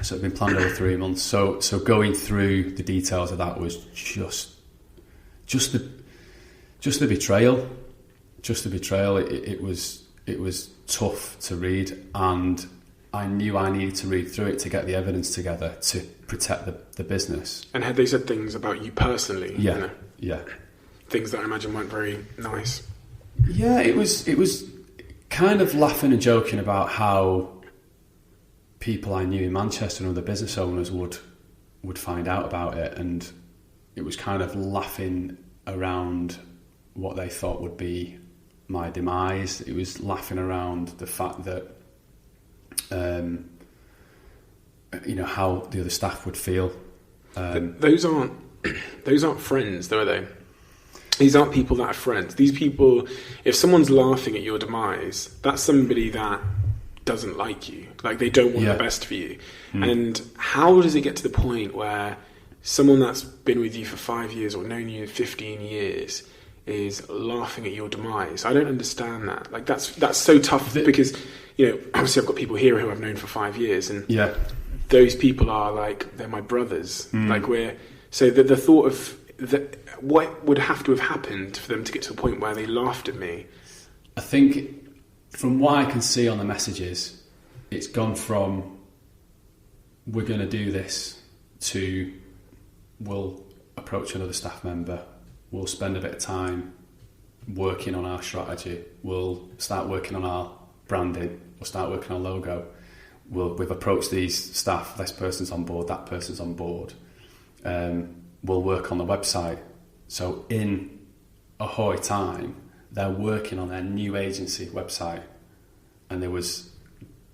So it'd been planned over 3 months. So going through the details of that was just the betrayal. Just the betrayal. It was tough to read, and I knew I needed to read through it to get the evidence together to protect the business. And had they said things about you personally? Yeah, you know? Yeah. Things that I imagine weren't very nice. Yeah, it was kind of laughing and joking about how people I knew in Manchester and other business owners would find out about it, and it was kind of laughing around what they thought would be my demise. It was laughing around the fact that how the other staff would feel. Those aren't friends, though, are they? These aren't people that are friends. These people, if someone's laughing at your demise, that's somebody that doesn't like you. Like, they don't want the best for you. And how does it get to the point where someone that's been with you for 5 years or known you 15 years is laughing at your demise? I don't understand that. Like, that's so tough because, obviously I've got people here who I've known for 5 years, and those people are like, they're my brothers. Like, so the thought of what would have to have happened for them to get to a point where they laughed at me? I think from what I can see on the messages, it's gone from we're going to do this to we'll approach another staff member, we'll spend a bit of time working on our strategy, we'll start working on our branding, we'll start working on logo, we've approached these staff, this person's on board, that person's on board, we'll work on the website. So in AHOY time, they're working on their new agency website, and there was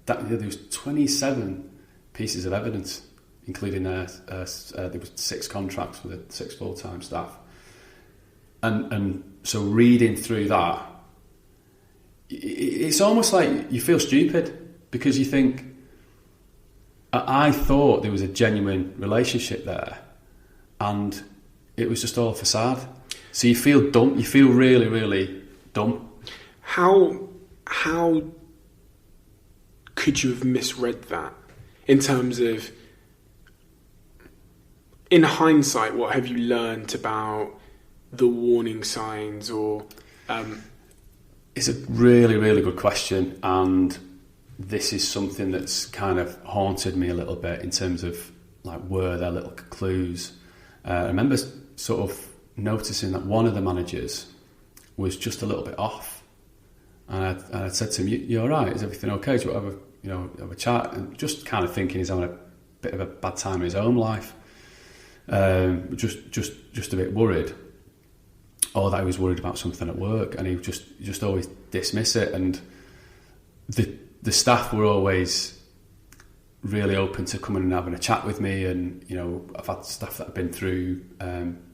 27 pieces of evidence, including there was 6 contracts with 6 full-time staff, and so reading through that, it's almost like you feel stupid because you think, I thought there was a genuine relationship there, and it was just all a facade. So you feel dumb. You feel really, really dumb. How could you have misread that? In terms of, in hindsight, what have you learned about the warning signs? Or it's a really, really good question, and this is something that's kind of haunted me a little bit in terms of, like, were there little clues? I remember sort of noticing that one of the managers was just a little bit off, and I said to him, "You all right? Is everything okay? Do you want to have a chat?" And just kind of thinking he's having a bit of a bad time in his own life, just a bit worried, or that he was worried about something at work, and he would just always dismiss it. And the staff were always really open to coming and having a chat with me, and I've had staff that have been through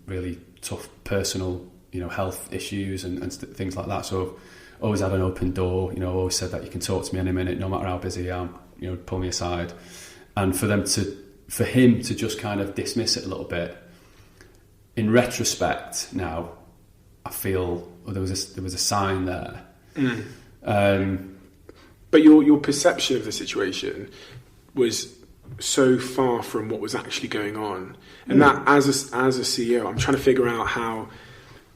really tough personal health issues and things like that, so I've always had an open door. Always said that you can talk to me any minute, no matter how busy I am, pull me aside. And for him to just kind of dismiss it a little bit, in retrospect now I feel there was a sign there. But your perception of the situation was so far from what was actually going on, and that as a CEO, I'm trying to figure out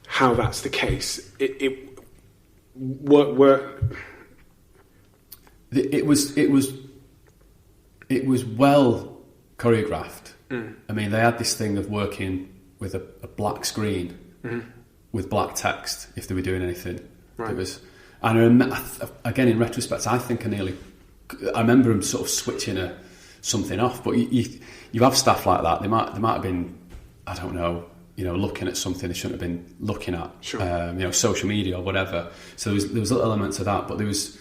how that's the case. It was well choreographed. I mean, they had this thing of working with a black screen with black text if they were doing anything. Right. It was, and again, in retrospect, I think I remember them sort of switching something off. But you have staff like that. They might have been, I don't know, looking at something they shouldn't have been looking at. Sure. Social media or whatever. So there was little elements of that, but there was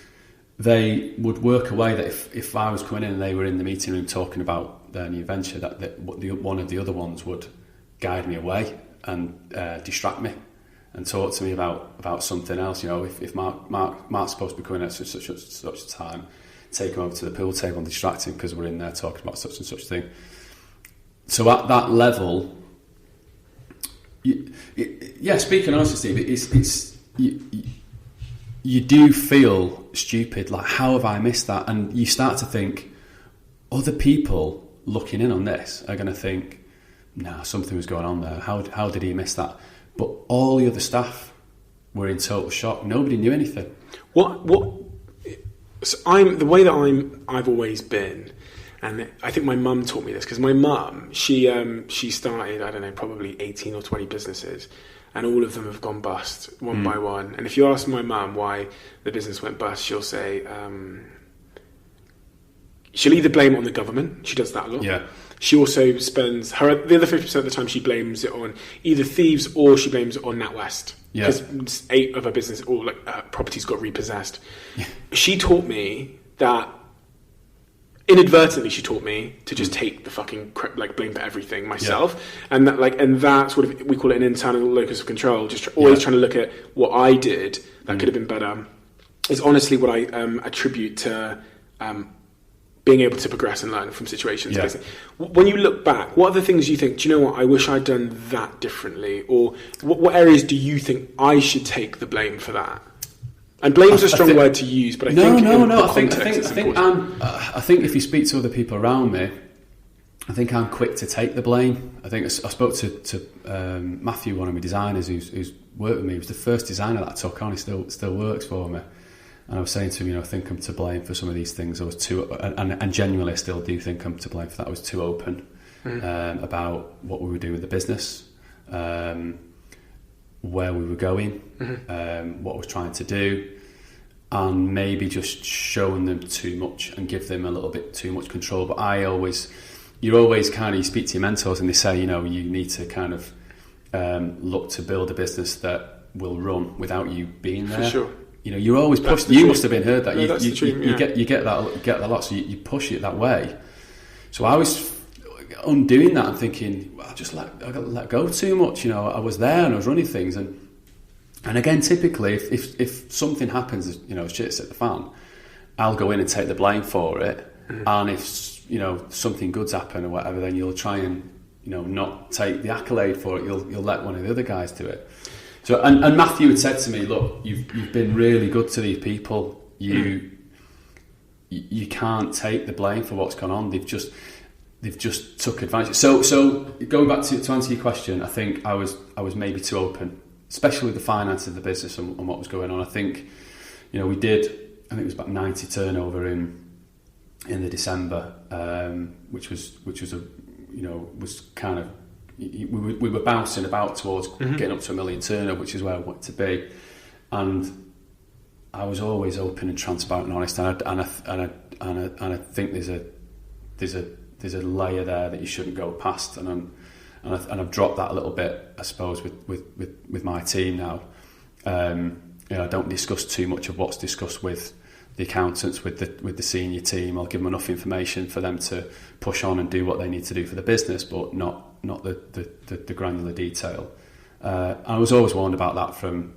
they would work away that if I was coming in and they were in the meeting room talking about their new venture, that one of the other ones would guide me away and distract me and talk to me about something else. If Mark's supposed to be coming at such a time, take him over to the pool table and distract him because we're in there talking about such and such thing. So at that level, speaking honestly, Steve, you do feel stupid, like, how have I missed that? And you start to think, other people looking in on this are going to think, nah, something was going on there. How did he miss that? But all the other staff were in total shock. Nobody knew anything. So the way that I've always been, and I think my mum taught me this, because my mum, she started, I don't know, probably 18 or 20 businesses, and all of them have gone bust one by one. And if you ask my mum why the business went bust, she'll say, she'll either blame it on the government. She does that a lot. Yeah. She also spends the other 50% of the time she blames it on either thieves or she blames it on NatWest. Yeah. Because 8 of her business, all properties got repossessed. Yeah. She taught me that, inadvertently she taught me to just take the fucking blame for everything myself. Yeah. And that sort of, we call it an internal locus of control, just always trying to look at what I did that could have been better, is honestly what I attribute to being able to progress and learn from situations. Yeah. When you look back, what are the things you think, do you know what, I wish I'd done that differently? Or what areas do you think I should take the blame for that? And blame's a strong word to use, but I think if you speak to other people around me, I think I'm quick to take the blame. I think I spoke to Matthew, one of my designers who's worked with me. He was the first designer that I took on. He still works for me. And I was saying to him, I think I'm to blame for some of these things. I was too, and genuinely I still do think I'm to blame for that. I was too open about what we were doing with the business, where we were going, what I was trying to do, and maybe just showing them too much and give them a little bit too much control. But you speak to your mentors and they say, you need to kind of look to build a business that will run without you being there. For sure. You're always pushed. You must have been heard that. You get that a lot. So you push it that way. So I was undoing that and thinking, I got let go too much. I was there and I was running things, and again, typically, if something happens, shit's hit the fan, I'll go in and take the blame for it. And if something good's happen or whatever, then you'll try and not take the accolade for it. You'll let one of the other guys do it. So, and Matthew had said to me, look, you've been really good to these people. You can't take the blame for what's gone on. They've just took advantage. So going back to answer your question, I think I was maybe too open, especially with the finances of the business and what was going on. I think, we did, I think it was about 90 turnover in the December, which was kind of, we were bouncing about towards getting up to 1 million turnover, which is where I want to be, and I was always open and transparent and honest, and I think there's a layer there that you shouldn't go past, and I've dropped that a little bit, I suppose, with my team now. I don't discuss too much of what's discussed with the accountants, with the senior team. I'll give them enough information for them to push on and do what they need to do for the business, but not the granular detail. I was always warned about that from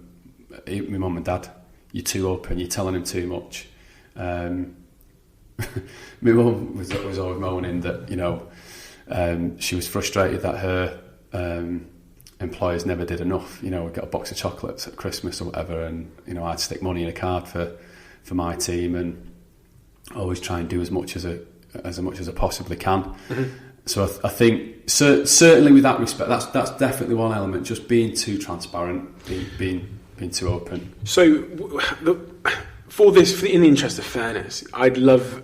my mum and dad. You're too open, you're telling them too much. My mum was always moaning that she was frustrated that her employers never did enough. We got a box of chocolates at Christmas or whatever, and I'd stick money in a card for my team and always try and do as much as I possibly can. So I think certainly with that respect, that's definitely one element. Just being too transparent, being too open. So in the interest of fairness, I'd love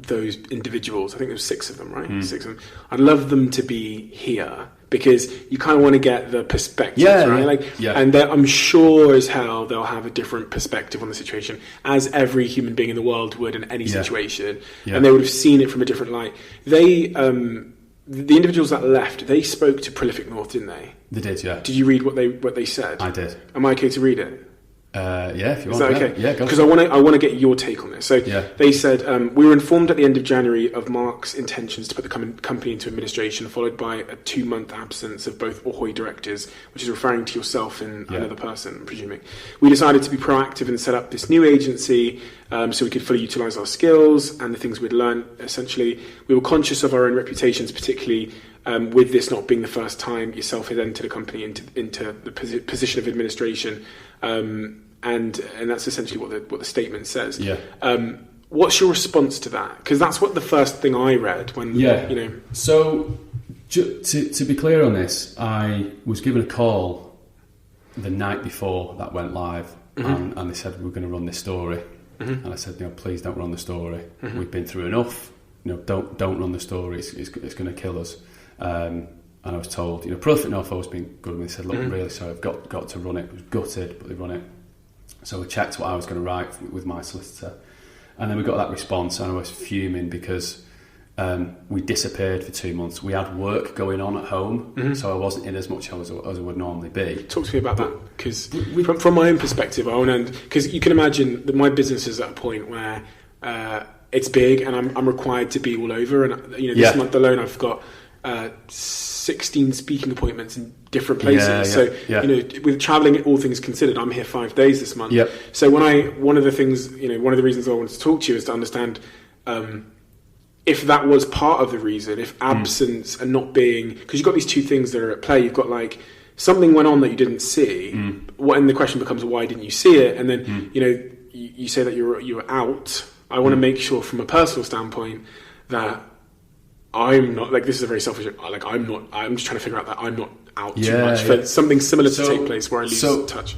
those individuals. I think there was 6 of them, right? 6 of them. I'd love them to be here because you kind of want to get the perspective, right? And I'm sure as hell they'll have a different perspective on the situation, as every human being in the world would in any situation, and they would have seen it from a different light. They, the individuals that left, they spoke to Prolific North, didn't they? They did, yeah. Did you read what they said? I did. Am I okay to read it? If you Is want. that okay? Yeah, go. Because I want to get your take on this. So they said, we were informed at the end of January of Mark's intentions to put the company into administration, followed by a 2-month absence of both AHOY directors, which is referring to yourself and another person, I'm presuming. We decided to be proactive and set up this new agency so we could fully utilise our skills and the things we'd learned, essentially. We were conscious of our own reputations, particularly with this not being the first time yourself had entered a company into the position of administration. And that's essentially what the statement says. Yeah. What's your response to that? Because that's what the first thing I read when you know. So to be clear on this, I was given a call the night before that went live, and they said we're going to run this story, and I said, please don't run the story. We've been through enough. Don't run the story. It's going to kill us. And I was told, Profit North always been good. And they said, look, I'm really sorry, I've got to run it. I was gutted, but they run it. So we checked what I was going to write with my solicitor. And then we got that response, and I was fuming because we disappeared for 2 months. We had work going on at home, so I wasn't in as much as I would normally be. Talk to me about that, because from my own perspective, because you can imagine that my business is at a point where it's big and I'm required to be all over. And this month alone, I've got 16 speaking appointments in different places. With travelling, all things considered, I'm here 5 days this month. Yep. So one of the reasons I wanted to talk to you is to understand if that was part of the reason, if absence and not being, because you've got these two things that are at play. You've got like something went on that you didn't see, and the question becomes, why didn't you see it? And then you say that you were out. I want to make sure, from a personal standpoint, that I'm not, like, this is a very selfish, like, I'm just trying to figure out that I'm not out too much for something similar to take place where I lose touch.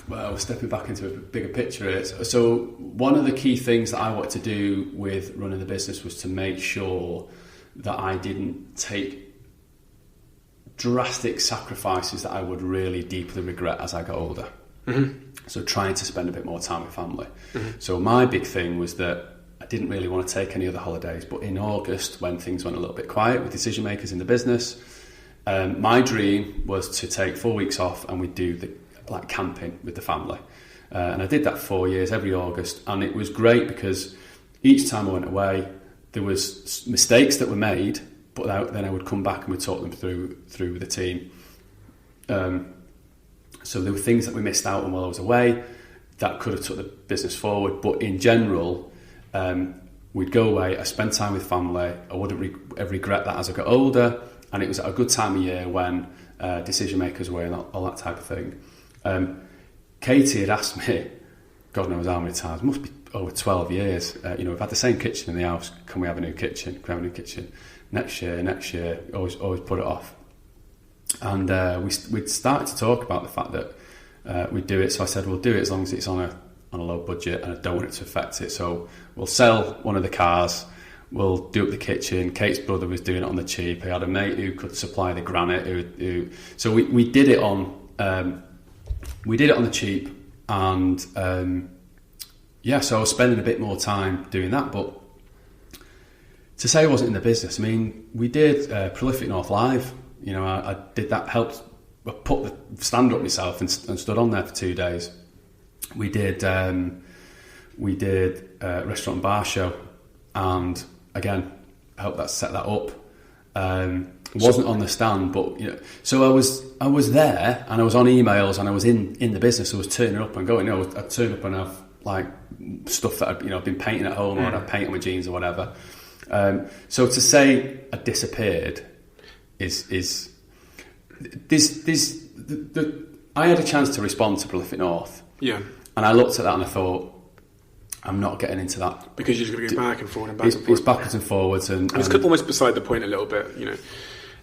Well, stepping back into a bigger picture here. So one of the key things that I wanted to do with running the business was to make sure that I didn't take drastic sacrifices that I would really deeply regret as I got older. So trying to spend a bit more time with family. So my big thing was that I didn't really want to take any other holidays, but in August, when things went a little bit quiet with decision makers in the business, my dream was to take 4 weeks off and we'd do camping with the family. And I did that 4 years, every August, and it was great because each time I went away, there was mistakes that were made, but then I would come back and we'd talk them through with the team. So there were things that we missed out on while I was away that could have took the business forward, but in general, we'd go away, I spent time with family, I wouldn't regret that as I got older, and it was at a good time of year when decision makers were and all that type of thing. Katie had asked me, God knows how many times, must be over 12 years, we've had the same kitchen in the house, can we have a new kitchen? Can we have a new kitchen? Next year, always put it off. And we'd started to talk about the fact that we'd do it, so I said, we'll do it as long as it's on a low budget and I don't want it to affect it. So we'll sell one of the cars, we'll do up the kitchen. Kate's brother was doing it on the cheap. He had a mate who could supply the granite. So we did it on the cheap, and so I was spending a bit more time doing that. But to say I wasn't in the business, I mean, we did Prolific North Live. I did that. I put the stand up myself and stood on there for 2 days. We did restaurant and bar show, and again, I helped that set that up. Wasn't on the stand, but so I was there, and I was on emails, and I was in the business. I was turning up and going. I'd turn up and have like stuff that I'd been painting at home, or I'd paint on my jeans or whatever. So to say I disappeared is I had a chance to respond to Prolific North. Yeah. And I looked at that and I thought, I'm not getting into that. Because you're just going to go back and forward and back and forward. It's backwards and forwards. And it's almost beside the point a little bit,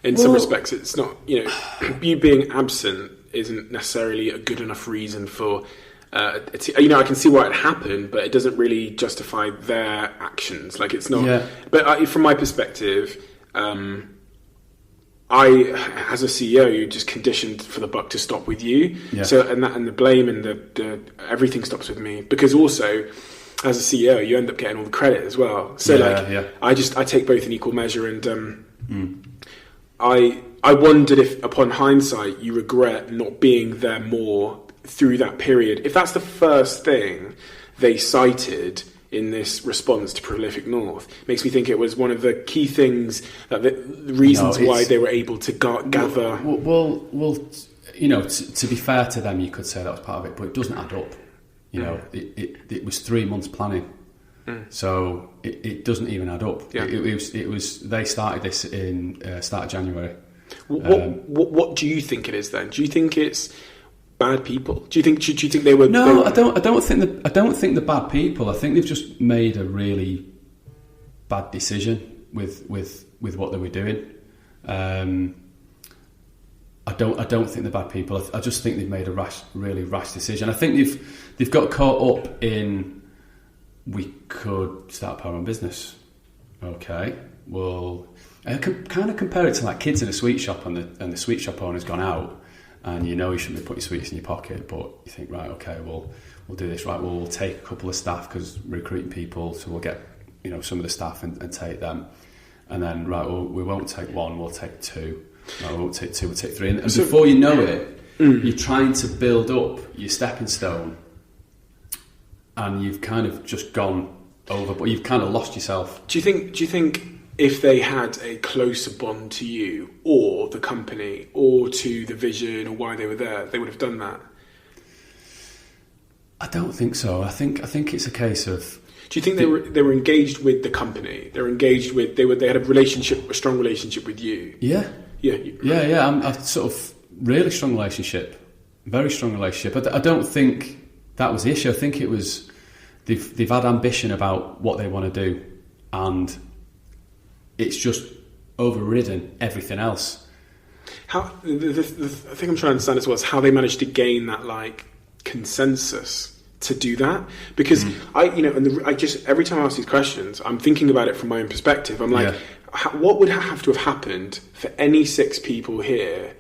In some respects, it's not, you being absent isn't necessarily a good enough reason for, I can see why it happened, but it doesn't really justify their actions. Like, it's not. Yeah. But from my perspective, as a CEO, you're just conditioned for the buck to stop with you. Yeah. So and the blame and the everything stops with me, because also as a CEO you end up getting all the credit as well. So I take both in equal measure, and I wondered if upon hindsight you regret not being there more through that period, if that's the first thing they cited in this response to Prolific North, makes me think it was one of the key things, that the reasons why they were able to gather. Well, you know, to be fair to them, you could say that was part of it, but it doesn't add up. You know, it was 3 months planning, so it doesn't even add up. Yeah. It was. They started this in start of January. What do you think it is then? Do you think it's bad people? Do you think they were? No, I don't think they're bad people. I think they've just made a really bad decision with what they were doing. I don't think they're bad people. I just think they've made a really rash decision. I think they've got caught up in, we could start our own business. Okay, well, I can kind of compare it to like kids in a sweet shop, and the sweet shop owner's gone out, and you know you shouldn't be putting sweets in your pocket, but you think, right, okay, well, we'll do this, right, well, we'll take a couple of staff because we're recruiting people, so we'll get, you know, some of the staff and take them, and then, right, well, we won't take one, we'll take two. No, we won't take two, we'll take three. And so, before you know it, you're trying to build up your stepping stone, and you've kind of just gone over, but you've kind of lost yourself. Do you think if they had a closer bond to you or the company or to the vision or why they were there, they would have done that? I don't think so. I think it's a case of. Do you think they were engaged with the company? They were engaged with. They had a strong relationship with you. Yeah. Yeah. I'm a sort of really strong relationship, very strong relationship. I don't think that was the issue. I think it was they've had ambition about what they want to do, and it's just overridden everything else. How the thing I'm trying to understand as well is how they managed to gain that like consensus to do that, because I just every time I ask these questions, I'm thinking about it from my own perspective. I'm like. Yeah. What would have to have happened for any 6 people here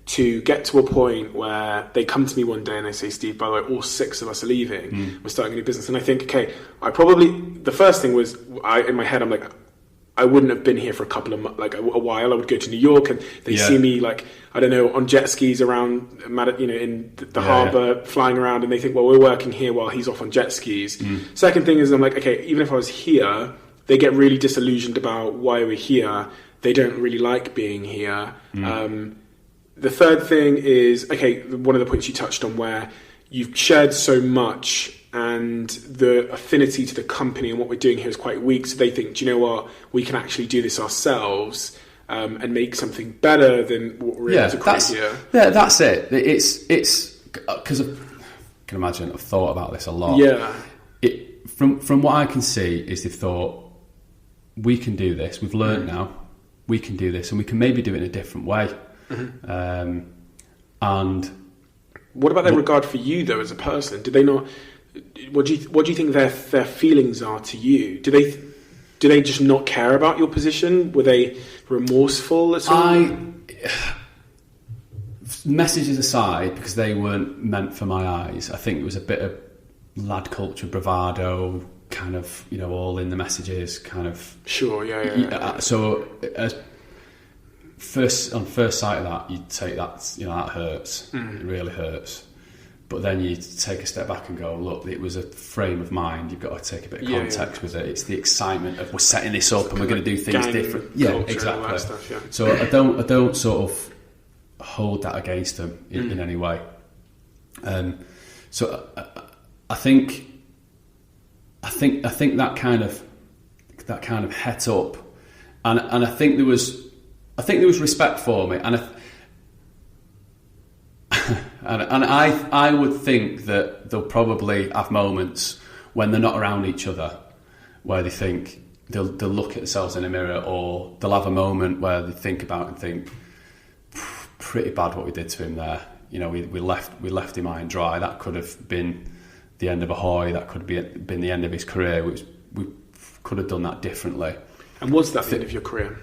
to get to a point where they come to me one day and they say, Steve, by the way, all 6 of us are leaving. We're starting a new business. And I think, okay, the first thing was, in my head, I'm like, I wouldn't have been here for a couple of months, like a while. I would go to New York and they see me like, I don't know, on jet skis around, you know, in the harbour, flying around, and they think, well, we're working here while he's off on jet skis. Second thing is, I'm like, okay, even if I was here, they get really disillusioned about why we're here. They don't really like being here. The third thing is, okay, one of the points you touched on where you've shared so much and the affinity to the company and what we're doing here is quite weak. So they think, do you know what? We can actually do this ourselves and make something better than what we're able to create here. Yeah, that's it. It's because I can imagine I've thought about this a lot. Yeah. From what I can see is they've thought, we can do this. We've learned now. We can do this, and we can maybe do it in a different way. And what about their regard for you, though, as a person? Did they not? What do you think their feelings are to you? Do they just not care about your position? Were they remorseful at all? Messages aside, because they weren't meant for my eyes. I think it was a bit of lad culture, bravado. Kind of, you know, all in the messages, kind of. Sure, yeah. So, on first sight of that, you'd take that, you know, that hurts. It really hurts. But then you take a step back and go, look, it was a frame of mind. You've got to take a bit of context with it. It's the excitement of we're setting this up and we're going to do things different. Yeah, exactly. All that stuff, yeah. So I don't sort of hold that against them in any way. So I think that kind of het up, and I think there was respect for me, and I would think that they'll probably have moments when they're not around each other where they think they'll look at themselves in a mirror, or they'll have a moment where they think about and think, pretty bad what we did to him there. You know, we left him high and dry. That could have been the end of AHOY. That could have been the end of his career. We could have done that differently. And was that the end of your career?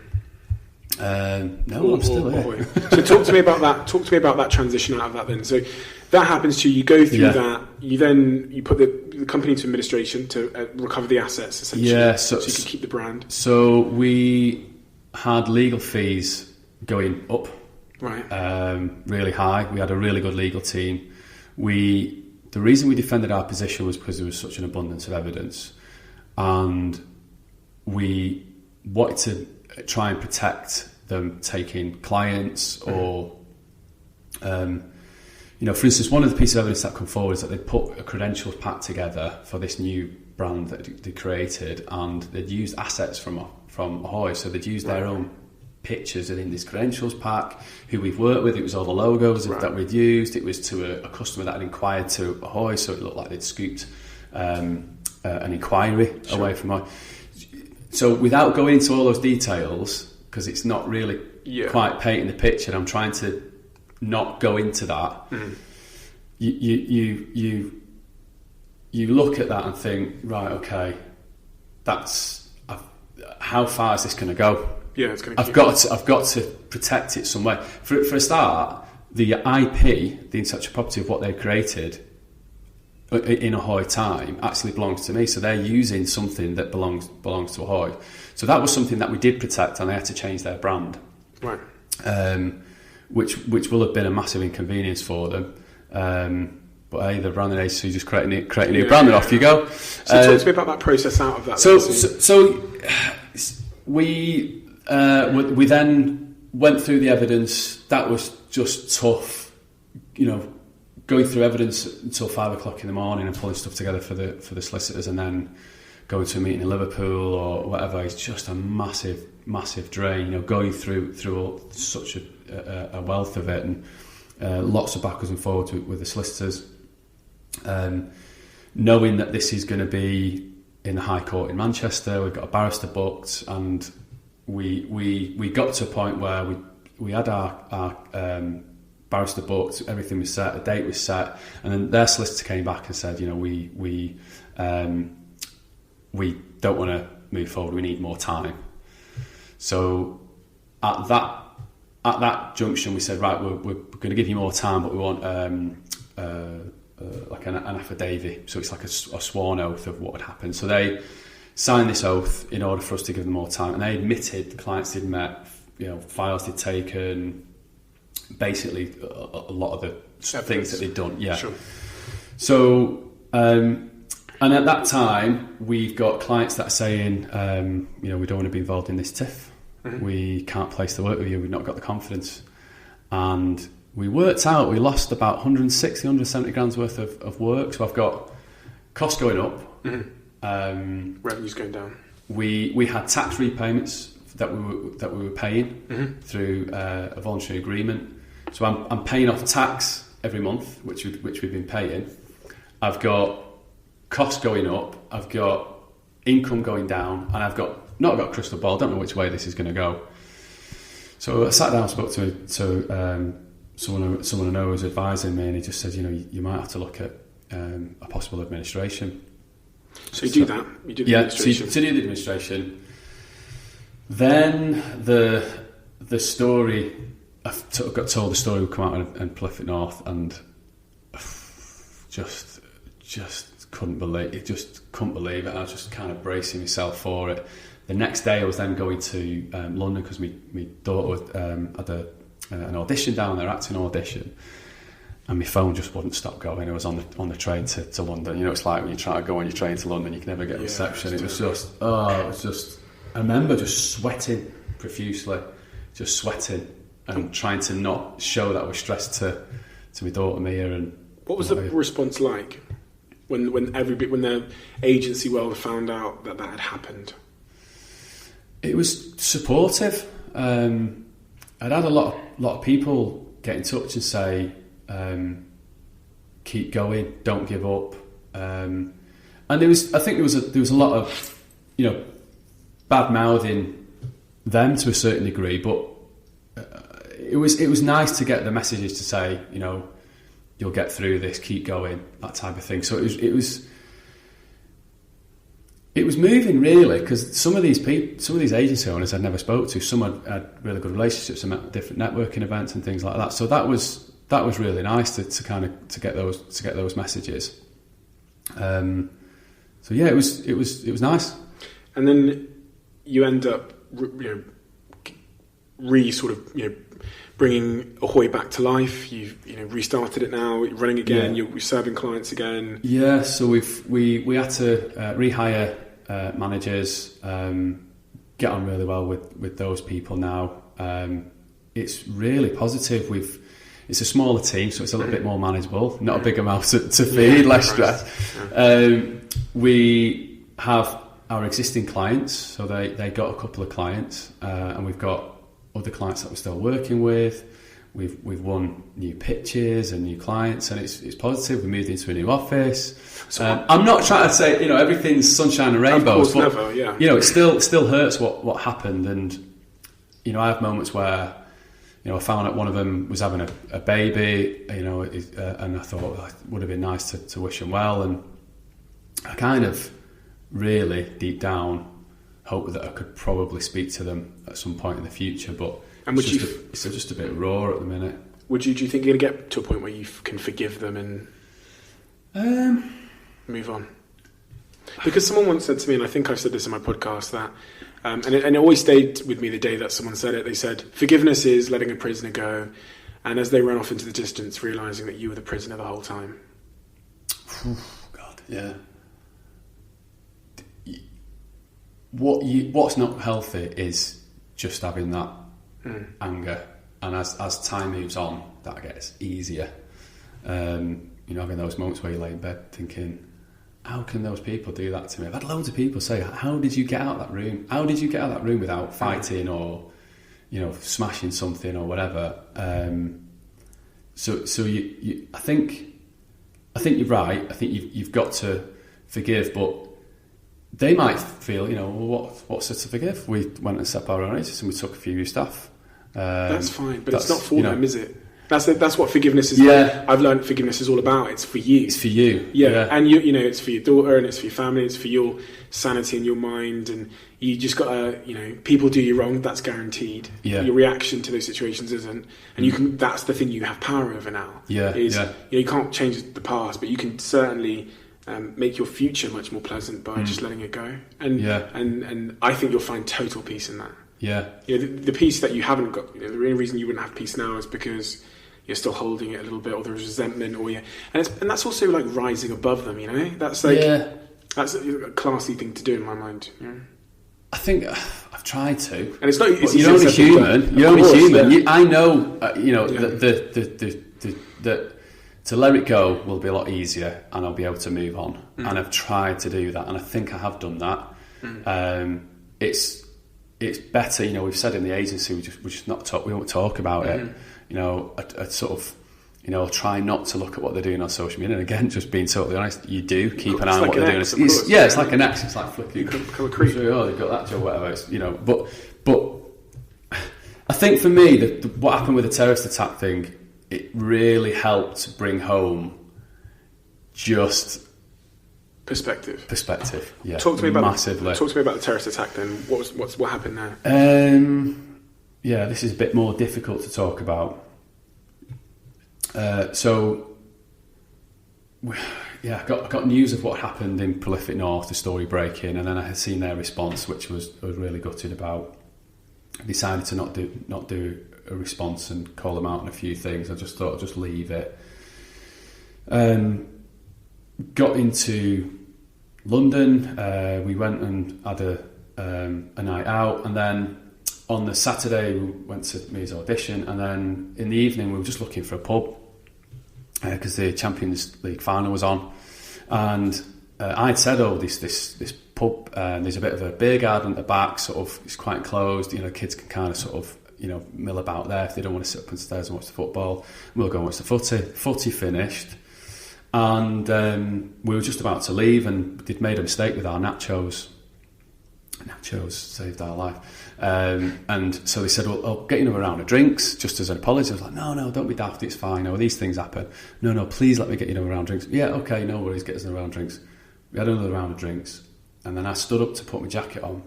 No, I'm still here. So talk to me about that. Talk to me about that transition out of that then. So that happens to you. You go through that. You put the company into administration to recover the assets, essentially. Yeah, so you can keep the brand. So we had legal fees going up. Right. Really high. We had a really good legal team. the reason we defended our position was because there was such an abundance of evidence, and we wanted to try and protect them taking clients or, for instance, one of the pieces of evidence that come forward is that they'd put a credentials pack together for this new brand that they created, and they'd used assets from AHOY, so they'd used their own pictures in this credentials pack, who we've worked with. It was all the logos that we'd used. It was to a customer that had inquired to AHOY, so it looked like they'd scooped an inquiry away from AHOY. So without going into all those details, because it's not really quite painting the picture, I'm trying to not go into that. You look at that and think, right, okay, how far is this going to go? Yeah, it's going to. I've got to protect it some way. For a start, the IP, the intellectual property of what they've created in AHOY time, actually belongs to me. So they're using something that belongs to AHOY. So that was something that we did protect, and they had to change their brand, right? Which will have been a massive inconvenience for them. But hey, the branding agency just create a new brand, and off you go. So talk to me about that process out of that. So we then went through the evidence. That was just tough, going through evidence until 5 o'clock in the morning and pulling stuff together for the solicitors, and then going to a meeting in Liverpool or whatever. It's just a massive drain. Going through such a wealth of it, and lots of backwards and forwards with the solicitors. Knowing that this is going to be in the High Court in Manchester, we've got a barrister booked, and we got to a point where we had our barrister booked, everything was set, a date was set, and then their solicitor came back and said, we don't want to move forward, we need more time. So at that junction, we said, right, we're going to give you more time, but we want like an affidavit, so it's like a sworn oath of what had happened. So they signed this oath in order for us to give them more time, and they admitted the clients they'd met, files they'd taken, basically a lot of the things that they'd done. Yeah. Sure. So, and at that time, we've got clients that are saying, we don't want to be involved in this tiff. Mm-hmm. We can't place the work with you. We've not got the confidence. And we worked out, we lost about 160, 170 grand's worth of work. So I've got costs going up. Mm-hmm. Revenues going down. We had tax repayments that we were paying through a voluntary agreement. So I'm paying off tax every month, which we've been paying. I've got costs going up. I've got income going down, and I've not got a crystal ball. I don't know which way this is going to go. So I sat down and spoke to someone I know was advising me, and he just said, you might have to look at a possible administration. So you do that? You do the administration? Yeah, so you do the administration. Then the story, I got told the story would come out in Prolific North, and just couldn't believe it. Just couldn't believe it. I was just kind of bracing myself for it. The next day, I was then going to London because my daughter had an audition down there, acting audition, and my phone just wouldn't stop going. I was on the train to London. It's like when you try to go on your train to London, you can never get reception. It was just. I remember just sweating profusely, just sweating, and trying to not show that I was stressed to my daughter Mia. And what was the response like when the agency world found out that had happened? It was supportive. I'd had a lot of people get in touch and say, keep going, don't give up. And I think there was a lot of, bad mouthing them to a certain degree, but it was nice to get the messages to say, you'll get through this, keep going, that type of thing. So it was moving, really, because some of these agency owners I'd never spoke to. Some had really good relationships and met different networking events and things like that. So that was really nice to get those messages. So yeah, it was nice. And then you end up bringing AHOY back to life. You've restarted it now. You're running again. You're serving clients again. Yeah. So we had to rehire managers. Get on really well with those people now. It's really positive. It's a smaller team, so it's a little bit more manageable. Not a big amount to feed, less stress. Yeah. We have our existing clients, so they got a couple of clients, and we've got other clients that we're still working with. We've won new pitches and new clients, and it's positive. We moved into a new office. So I'm not trying to say everything's sunshine and rainbows, but never, yeah. It still hurts what happened, and I have moments where I found out one of them was having a baby, and I thought it would have been nice to wish him well, and I kind of really deep down hope that I could probably speak to them at some point in the future, but it's just a bit raw at the minute. Do you think you're going to get to a point where you can forgive them and move on? Because someone once said to me, and I think I said this in my podcast, that and it always stayed with me the day that someone said it. They said forgiveness is letting a prisoner go, and as they run off into the distance, realising that you were the prisoner the whole time. God, yeah. What's not healthy is just having that anger, and as time moves on, that gets easier. Having those moments where you lay in bed thinking, how can those people do that to me? I've had loads of people say, how did you get out of that room? How did you get out of that room without fighting or smashing something or whatever? So you I think you're right. I think you've got to forgive, but they might feel, what's there to forgive? We went and set our own races and we took a few staff. That's fine, but it's not for them, is it? That's what forgiveness is. Yeah. I've learned forgiveness is all about. It's for you. It's for you. Yeah. And it's for your daughter, and it's for your family, it's for your sanity and your mind, and you just got to, people do you wrong, that's guaranteed. Yeah. Your reaction to those situations isn't, and that's the thing you have power over now. Yeah. You can't change the past, but you can certainly make your future much more pleasant by just letting it go. And I think you'll find total peace in that. Yeah. The peace that you haven't got, the only reason you wouldn't have peace now is because you're still holding it a little bit, or there's resentment, and that's also like rising above them. That's that's a classy thing to do in my mind. I think I've tried to, and it's not. You're only human. You're only human. Yeah. I know. That to let it go will be a lot easier, and I'll be able to move on. And I've tried to do that, and I think I have done that. It's better. We've said in the agency we won't talk about it. I sort of, I'll try not to look at what they're doing on social media. And again, just being totally honest, you do keep an eye on what they're doing. It's like an ex. It's like flicking. Become a creep. Oh, they've got that job, whatever. It's, but I think for me, what happened with the terrorist attack thing, it really helped bring home just perspective. Yeah, talk to me about massively. Talk to me about the terrorist attack. Then what happened there? Yeah, this is a bit more difficult to talk about. I got news of what happened in Prolific North, the story breaking, and then I had seen their response, which I was really gutted about. I decided to not do a response and call them out on a few things. I just thought I'd just leave it. Got into London. We went and had a night out, and then on the Saturday we went to Mia's audition, and then in the evening we were just looking for a pub because the Champions League final was on, and I'd said, this pub, there's a bit of a beer garden at the back, sort of, it's quite enclosed, kids can kind of sort of mill about there if they don't want to sit up on stairs and watch the football. We'll go and watch the footy finished, and we were just about to leave, and they'd made a mistake with our nachos saved our life. And so they said, well, I'll get you a round of drinks just as an apology. I was like, no, don't be daft, it's fine. These things happen. No, please let me get you a round of drinks. Yeah, okay, no worries, get us a round of drinks. We had another round of drinks, and then I stood up to put my jacket on,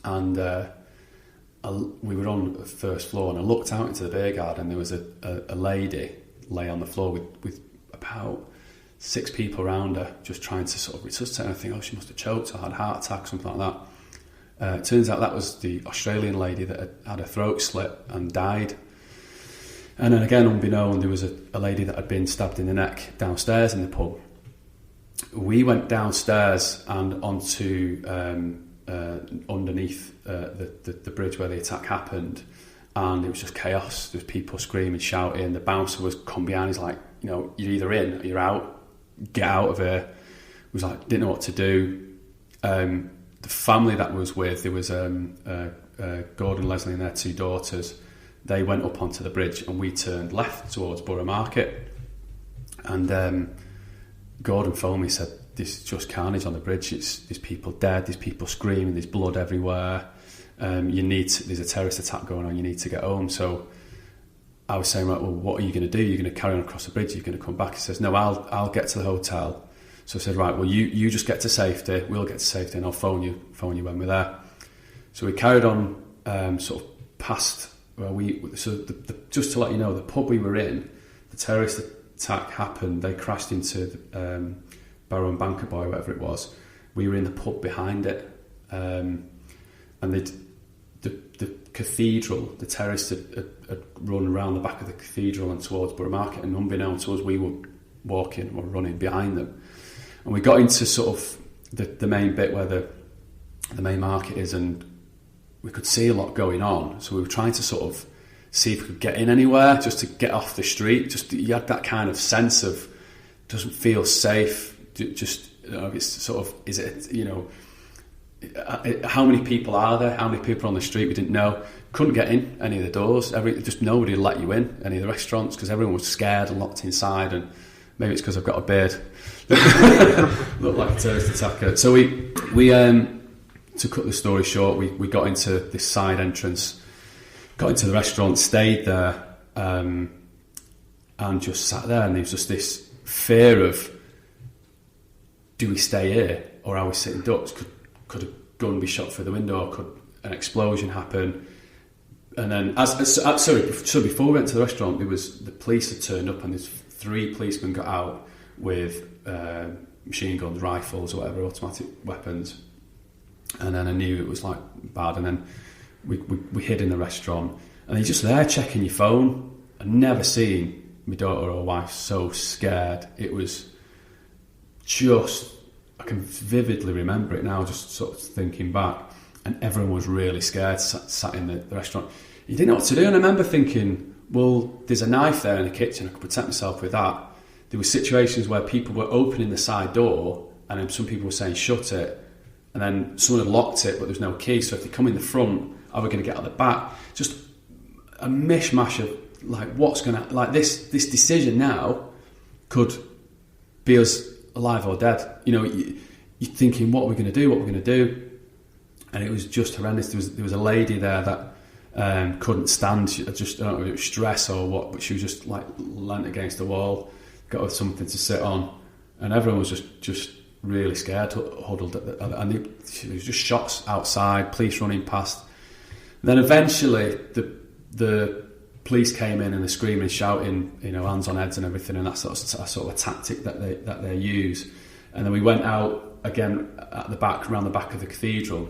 and we were on the first floor, and I looked out into the beer garden, and there was a lady lay on the floor with about 6 people around her, just trying to sort of resuscitate her. I think, she must have choked or had a heart attack, something like that. It turns out that was the Australian lady that had a throat slit and died. And then again, unbeknown, there was a lady that had been stabbed in the neck downstairs in the pub. We went downstairs and onto underneath the bridge where the attack happened, and it was just chaos. There was people screaming, shouting. The bouncer was come behind. He's like, you're either in or you're out. Get out of here. Was like, didn't know what to do. The family that was with, there was Gordon, Leslie and their 2 daughters. They went up onto the bridge and we turned left towards Borough Market. And Gordon phoned me and said, this is just carnage on the bridge. There's people dead, there's people screaming, there's blood everywhere. There's a terrorist attack going on, you need to get home. So I was saying, right, well, what are you going to do? You're going to carry on across the bridge, you're going to come back? He says, no, I'll get to the hotel. So I said, right, well, you just get to safety, we'll get to safety, and I'll phone you when we're there. So we carried on sort of past where just to let you know, the pub we were in, the terrorist attack happened, they crashed into the Barrow and Banker Boy, whatever it was. We were in the pub behind it, and the cathedral, the terrorists had run around the back of the cathedral and towards Borough Market, and unbeknown to us, we were walking or running behind them. And we got into sort of the main bit where the main market is, and we could see a lot going on. So we were trying to sort of see if we could get in anywhere, just to get off the street. Just you had that kind of sense of doesn't feel safe. Just it's sort of, is it, how many people are there? How many people are on the street? We didn't know. Couldn't get in any of the doors. Just nobody let you in any of the restaurants because everyone was scared and locked inside. And maybe it's because I've got a beard. Look like a terrorist attacker. So we to cut the story short, we got into this side entrance, got into the restaurant, stayed there, and just sat there. And there was just this fear of, do we stay here or are we sitting ducks? Could a gun be shot through the window, or could an explosion happen? And then, so before we went to the restaurant, the police had turned up, and there's 3 policemen got out with machine guns, rifles, or whatever, automatic weapons. And then I knew it was like bad. And then we hid in the restaurant, and they're just there checking your phone. I'd never seen my daughter or wife so scared. It was just, I can vividly remember it now, just sort of thinking back. And everyone was really scared, sat in the restaurant. You didn't know what to do. And I remember thinking, well, there's a knife there in the kitchen, I could protect myself with that. There were situations where people were opening the side door, and then some people were saying, shut it. And then someone had locked it, but there was no key. So if they come in the front, are we going to get out the back? Just a mishmash of like, what's going to, like this decision now could be us alive or dead. You're thinking, what are we going to do? And it was just horrendous. There was a lady there that couldn't stand. I don't know if it was stress or what, but she was just like leant against the wall, got her something to sit on, and everyone was just really scared, huddled. And there was just shots outside, police running past. And then eventually the police came in and they're screaming, shouting, hands on heads and everything, and that's sort of a tactic that they use. And then we went out again at the back, around the back of the cathedral,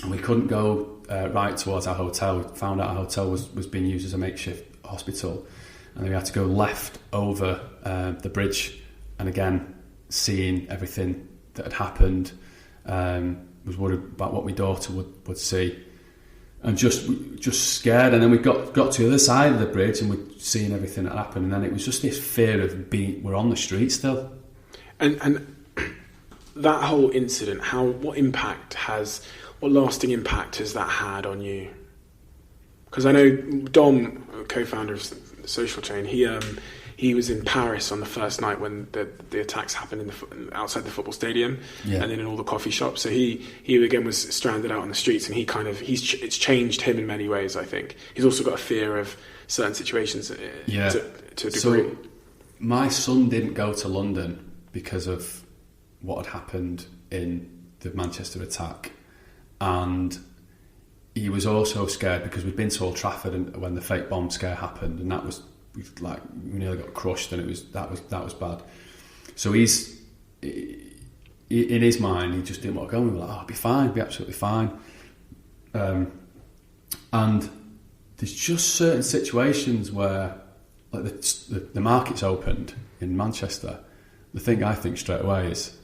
and we couldn't go right towards our hotel. We found out our hotel was being used as a makeshift hospital, and then we had to go left over the bridge, and again seeing everything that had happened, was worried about what my daughter would see, and just scared. And then we got to the other side of the bridge, and we'd seen everything that happened, and then it was just this fear of we're on the street still. And that whole incident, what lasting impact has that had on you? Because I know Dom, co-founder of Social Chain, he was in Paris on the first night when the attacks happened outside the football stadium, and then in all the coffee shops. So he again was stranded out on the streets, and it's changed him in many ways. I think he's also got a fear of certain situations to a degree. So my son didn't go to London because of what had happened in the Manchester attack, and he was also scared because we'd been to Old Trafford when the fake bomb scare happened, and that was like, we nearly got crushed, and that was bad. So in his mind, he just didn't want to go. We were like, I'll be fine, be absolutely fine. And there's just certain situations where, like the market's opened in Manchester. The thing I think straight away is,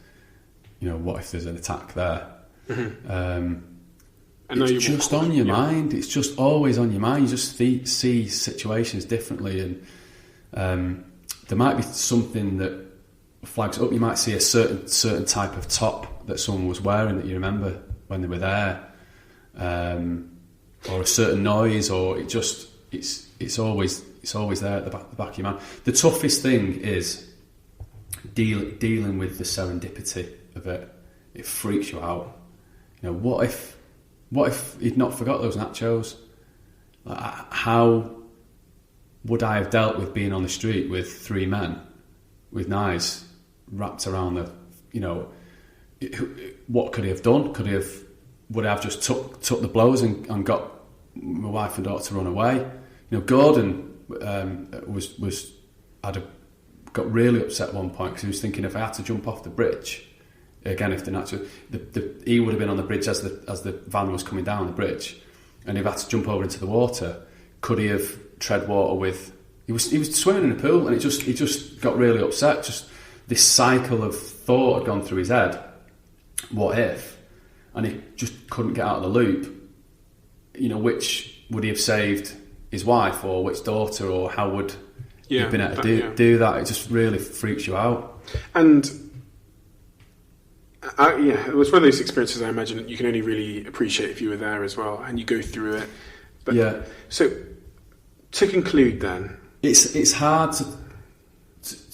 what if there's an attack there? Mm-hmm. It's just on your mind. It's just always on your mind. You just see situations differently, and there might be something that flags up. You might see a certain type of top that someone was wearing that you remember when they were there, or a certain noise, or it's always there at the back of your mind. The toughest thing is dealing with the serendipity of it. It freaks you out. What if he'd not forgot those nachos? How would I have dealt with being on the street with 3 men with knives wrapped around what could he have done? Would I have just took the blows and got my wife and daughter to run away? Gordon got really upset at one point because he was thinking if I had to jump off the bridge again, if he would have been on the bridge as the van was coming down the bridge, and if I had to jump over into the water, could he have tread water with? He was swimming in a pool, and he just got really upset. Just this cycle of thought had gone through his head. What if? And he just couldn't get out of the loop. Which would he have saved his wife, or which daughter, or how would he have been able to do that? It just really freaks you out. And it was one of those experiences I imagine that you can only really appreciate if you were there as well, and you go through it. But, so, to conclude then... It's hard to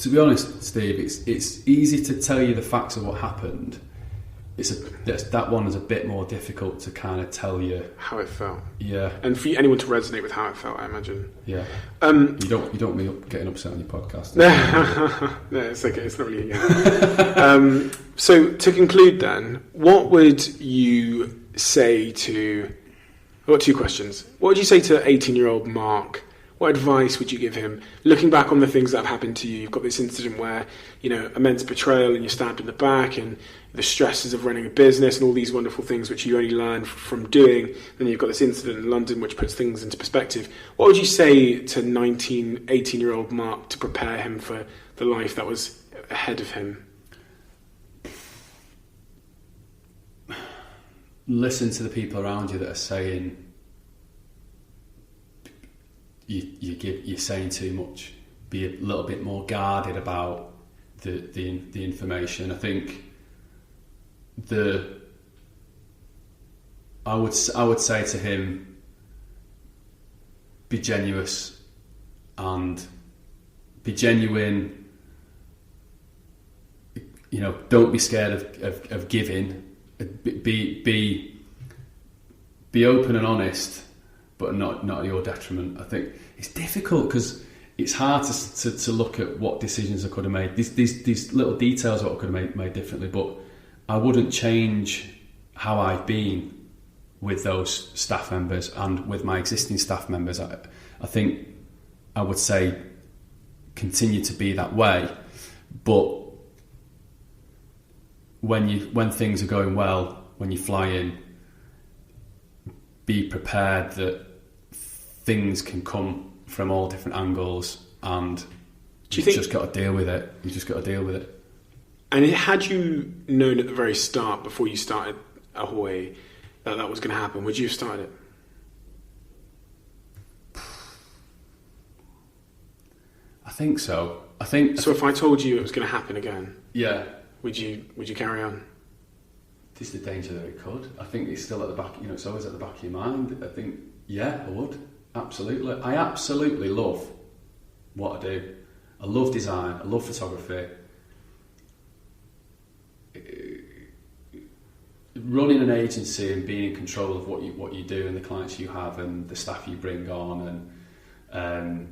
be honest, Steve, it's easy to tell you the facts of what happened. That one is a bit more difficult to kind of tell you how it felt. Yeah, and for anyone to resonate with how it felt, I imagine. Yeah. You don't want me getting upset on your podcast. No, it's okay. It's not really. Yeah. So to conclude, then, what would you say to? I've got 2 questions. What would you say to 18-year-old Mark? What advice would you give him? Looking back on the things that have happened to you, you've got this incident where, immense betrayal and you're stabbed in the back, and the stresses of running a business and all these wonderful things which you only learn from doing. Then you've got this incident in London which puts things into perspective. What would you say to 18-year-old Mark to prepare him for the life that was ahead of him? Listen to the people around you that are saying you're saying too much. Be a little bit more guarded about the information. I think I would say to him, be genuine and be genuine. Don't be scared of giving. Be open and honest, but not at your detriment. I think it's difficult because it's hard to look at what decisions I could have made. These little details what I could have made differently, but I wouldn't change how I've been with those staff members and with my existing staff members. I think I would say continue to be that way, but when things are going well, when you fly in, be prepared that things can come from all different angles, and you've just got to deal with it. You just got to deal with it. And had you known at the very start, before you started AHOY, that was going to happen, would you have started it? I think so. So if I told you it was going to happen again, yeah, would you carry on? There's the danger that it could. I think it's still at the back. It's always at the back of your mind. I think, yeah, I would. Absolutely. I absolutely love what I do. I love design. I love photography. Running an agency and being in control of what you do and the clients you have and the staff you bring on and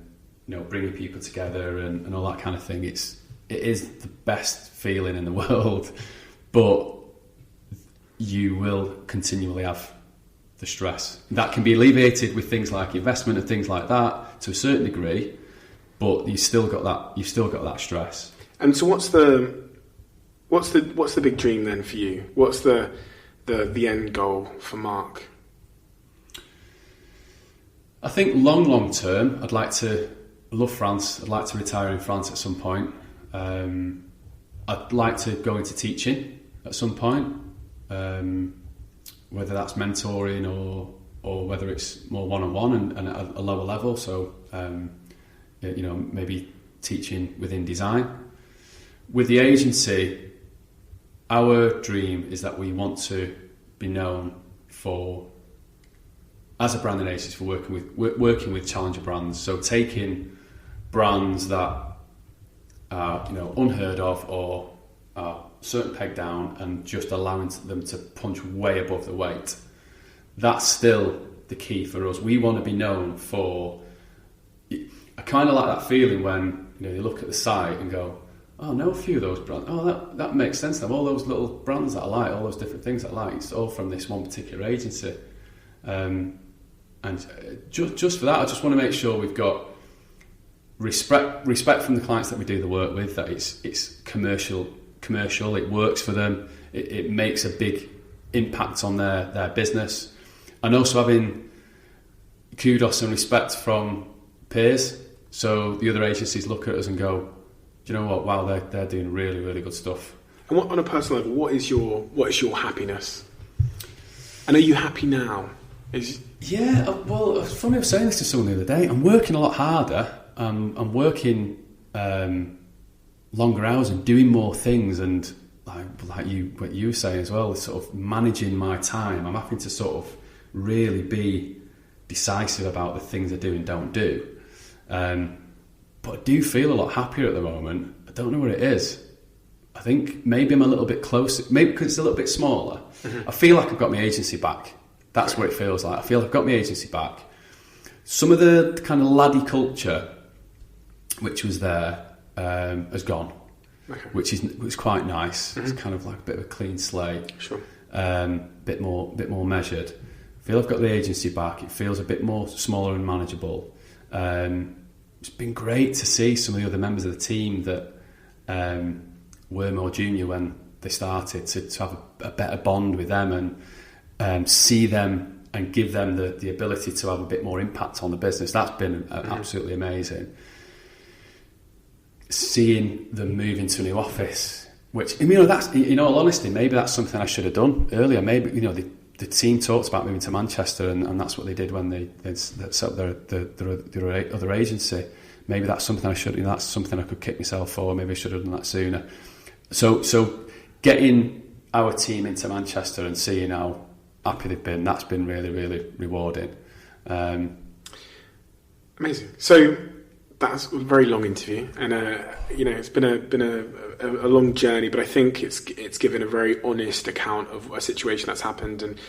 bringing people together and all that kind of thing. It is the best feeling in the world, but you will continually have the stress. That can be alleviated with things like investment and things like that to a certain degree, but you've still got that stress. And so what's the What's the big dream then for you? What's the end goal for Mark? I think long term, I'd like to love France. I'd like to retire in France at some point. I'd like to go into teaching at some point, whether that's mentoring or whether it's more one-on-one and at a lower level. So, maybe teaching within design. With the agency, our dream is that we want to be known for, as a branding agency, for working with challenger brands. So taking brands that are unheard of or are certain peg down and just allowing them to punch way above the weight. That's still the key for us. We want to be known for. I kind of like that feeling when you look at the site and go, oh, I know a few of those brands. Oh, that makes sense. All those little brands that I like, all those different things that I like, it's all from this one particular agency. And just for that, I just want to make sure we've got respect from the clients that we do the work with, that it's commercial, it works for them, it makes a big impact on their business, and also having kudos and respect from peers. So the other agencies look at us and go, do you know what? Wow, they're doing really, really good stuff. And on a personal level, what is your happiness? And are you happy now? Yeah, well, it's funny I was saying this to someone the other day. I'm working a lot harder. I'm working longer hours and doing more things, and like what you were saying as well, sort of managing my time. I'm having to sort of really be decisive about the things I do and don't do. But I do feel a lot happier at the moment. I don't know what it is. I think maybe I'm a little bit closer, maybe because it's a little bit smaller. Mm-hmm. I feel like I've got my agency back. That's what it feels like. I feel I've got my agency back. Some of the kind of laddie culture, which was there, has gone, which is quite nice. Mm-hmm. It's kind of like a bit of a clean slate. Sure. Bit more measured. I feel I've got the agency back. It feels a bit more smaller and manageable. It's been great to see some of the other members of the team that were more junior when they started to have a better bond with them and see them and give them the ability to have a bit more impact on the business. That's been absolutely amazing. Seeing them move into a new office, which, that's, in all honesty, maybe that's something I should have done earlier. Maybe, the team talked about moving to Manchester, and that's what they did when they set up their other agency. Maybe that's something that's something I could kick myself for. Maybe I should have done that sooner. So getting our team into Manchester and seeing how happy they've been, that's been really, really rewarding. Amazing. So that's a very long interview, and it's been a long journey, but I think it's given a very honest account of a situation that's happened, and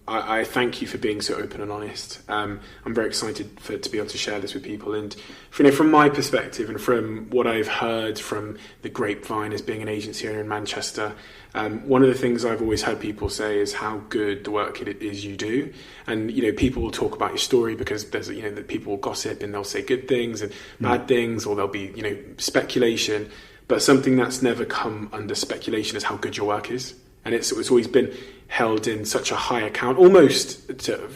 I thank you for being so open and honest. I'm very excited to be able to share this with people, and from my perspective and from what I've heard from the grapevine as being an agency owner in Manchester, one of the things I've always heard people say is how good the work it is you do. And people will talk about your story because there's that people will gossip and they'll say good things and bad things, or there'll be speculation. But something that's never come under speculation is how good your work is. And it's always been held in such a high account, almost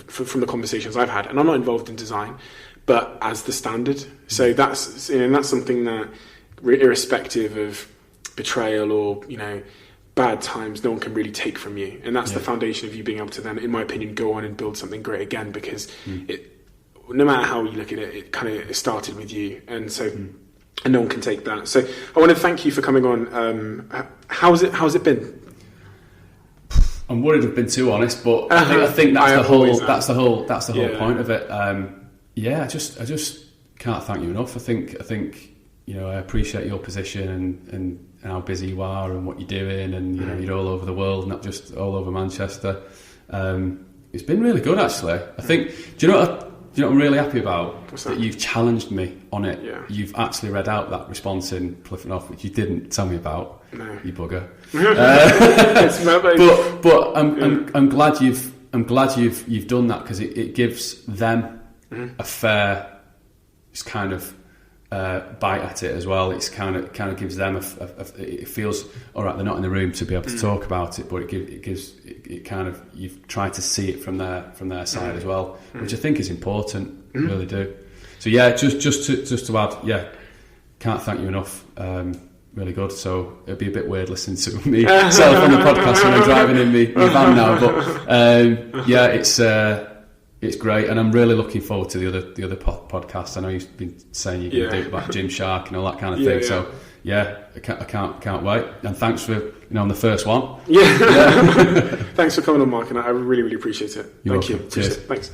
from the conversations I've had. And I'm not involved in design, but as the standard. So that's something that, irrespective of betrayal or bad times, no one can really take from you. And that's the foundation of you being able to then, in my opinion, go on and build something great again. Because no matter how you look at it, it kind of started with you, and so. And no one can take that. So I want to thank you for coming on. How's it been? I'm worried I've been too honest, but I think that's the whole point of it. I just can't thank you enough. I think I appreciate your position and how busy you are and what you're doing, and you're all over the world, not just all over Manchester. It's been really good, actually. I think. Do you know what I'm really happy about? What's that? That you've challenged me on it. Yeah. You've actually read out that response in Cliffing Off, which you didn't tell me about. No. You bugger. But I'm glad you've done that, because it gives them a fair kind of bite at it as well. It's kind of gives them it feels all right. They're not in the room to be able to talk about it, but it kind of, you've tried to see it from their side as well, which I think is important. Really do. So yeah, just to add, yeah, can't thank you enough. Really good. So it'd be a bit weird listening to me myself on the podcast when I'm driving in my van now, but yeah, it's great, and I'm really looking forward to the other podcasts. I know you've been saying you're going to do about Gymshark and all that kind of thing. So yeah, I can't wait. And thanks for on the first one. Yeah. Thanks for coming on, Mark, and I really appreciate it. You're Thank welcome. you. Cheers. Thanks.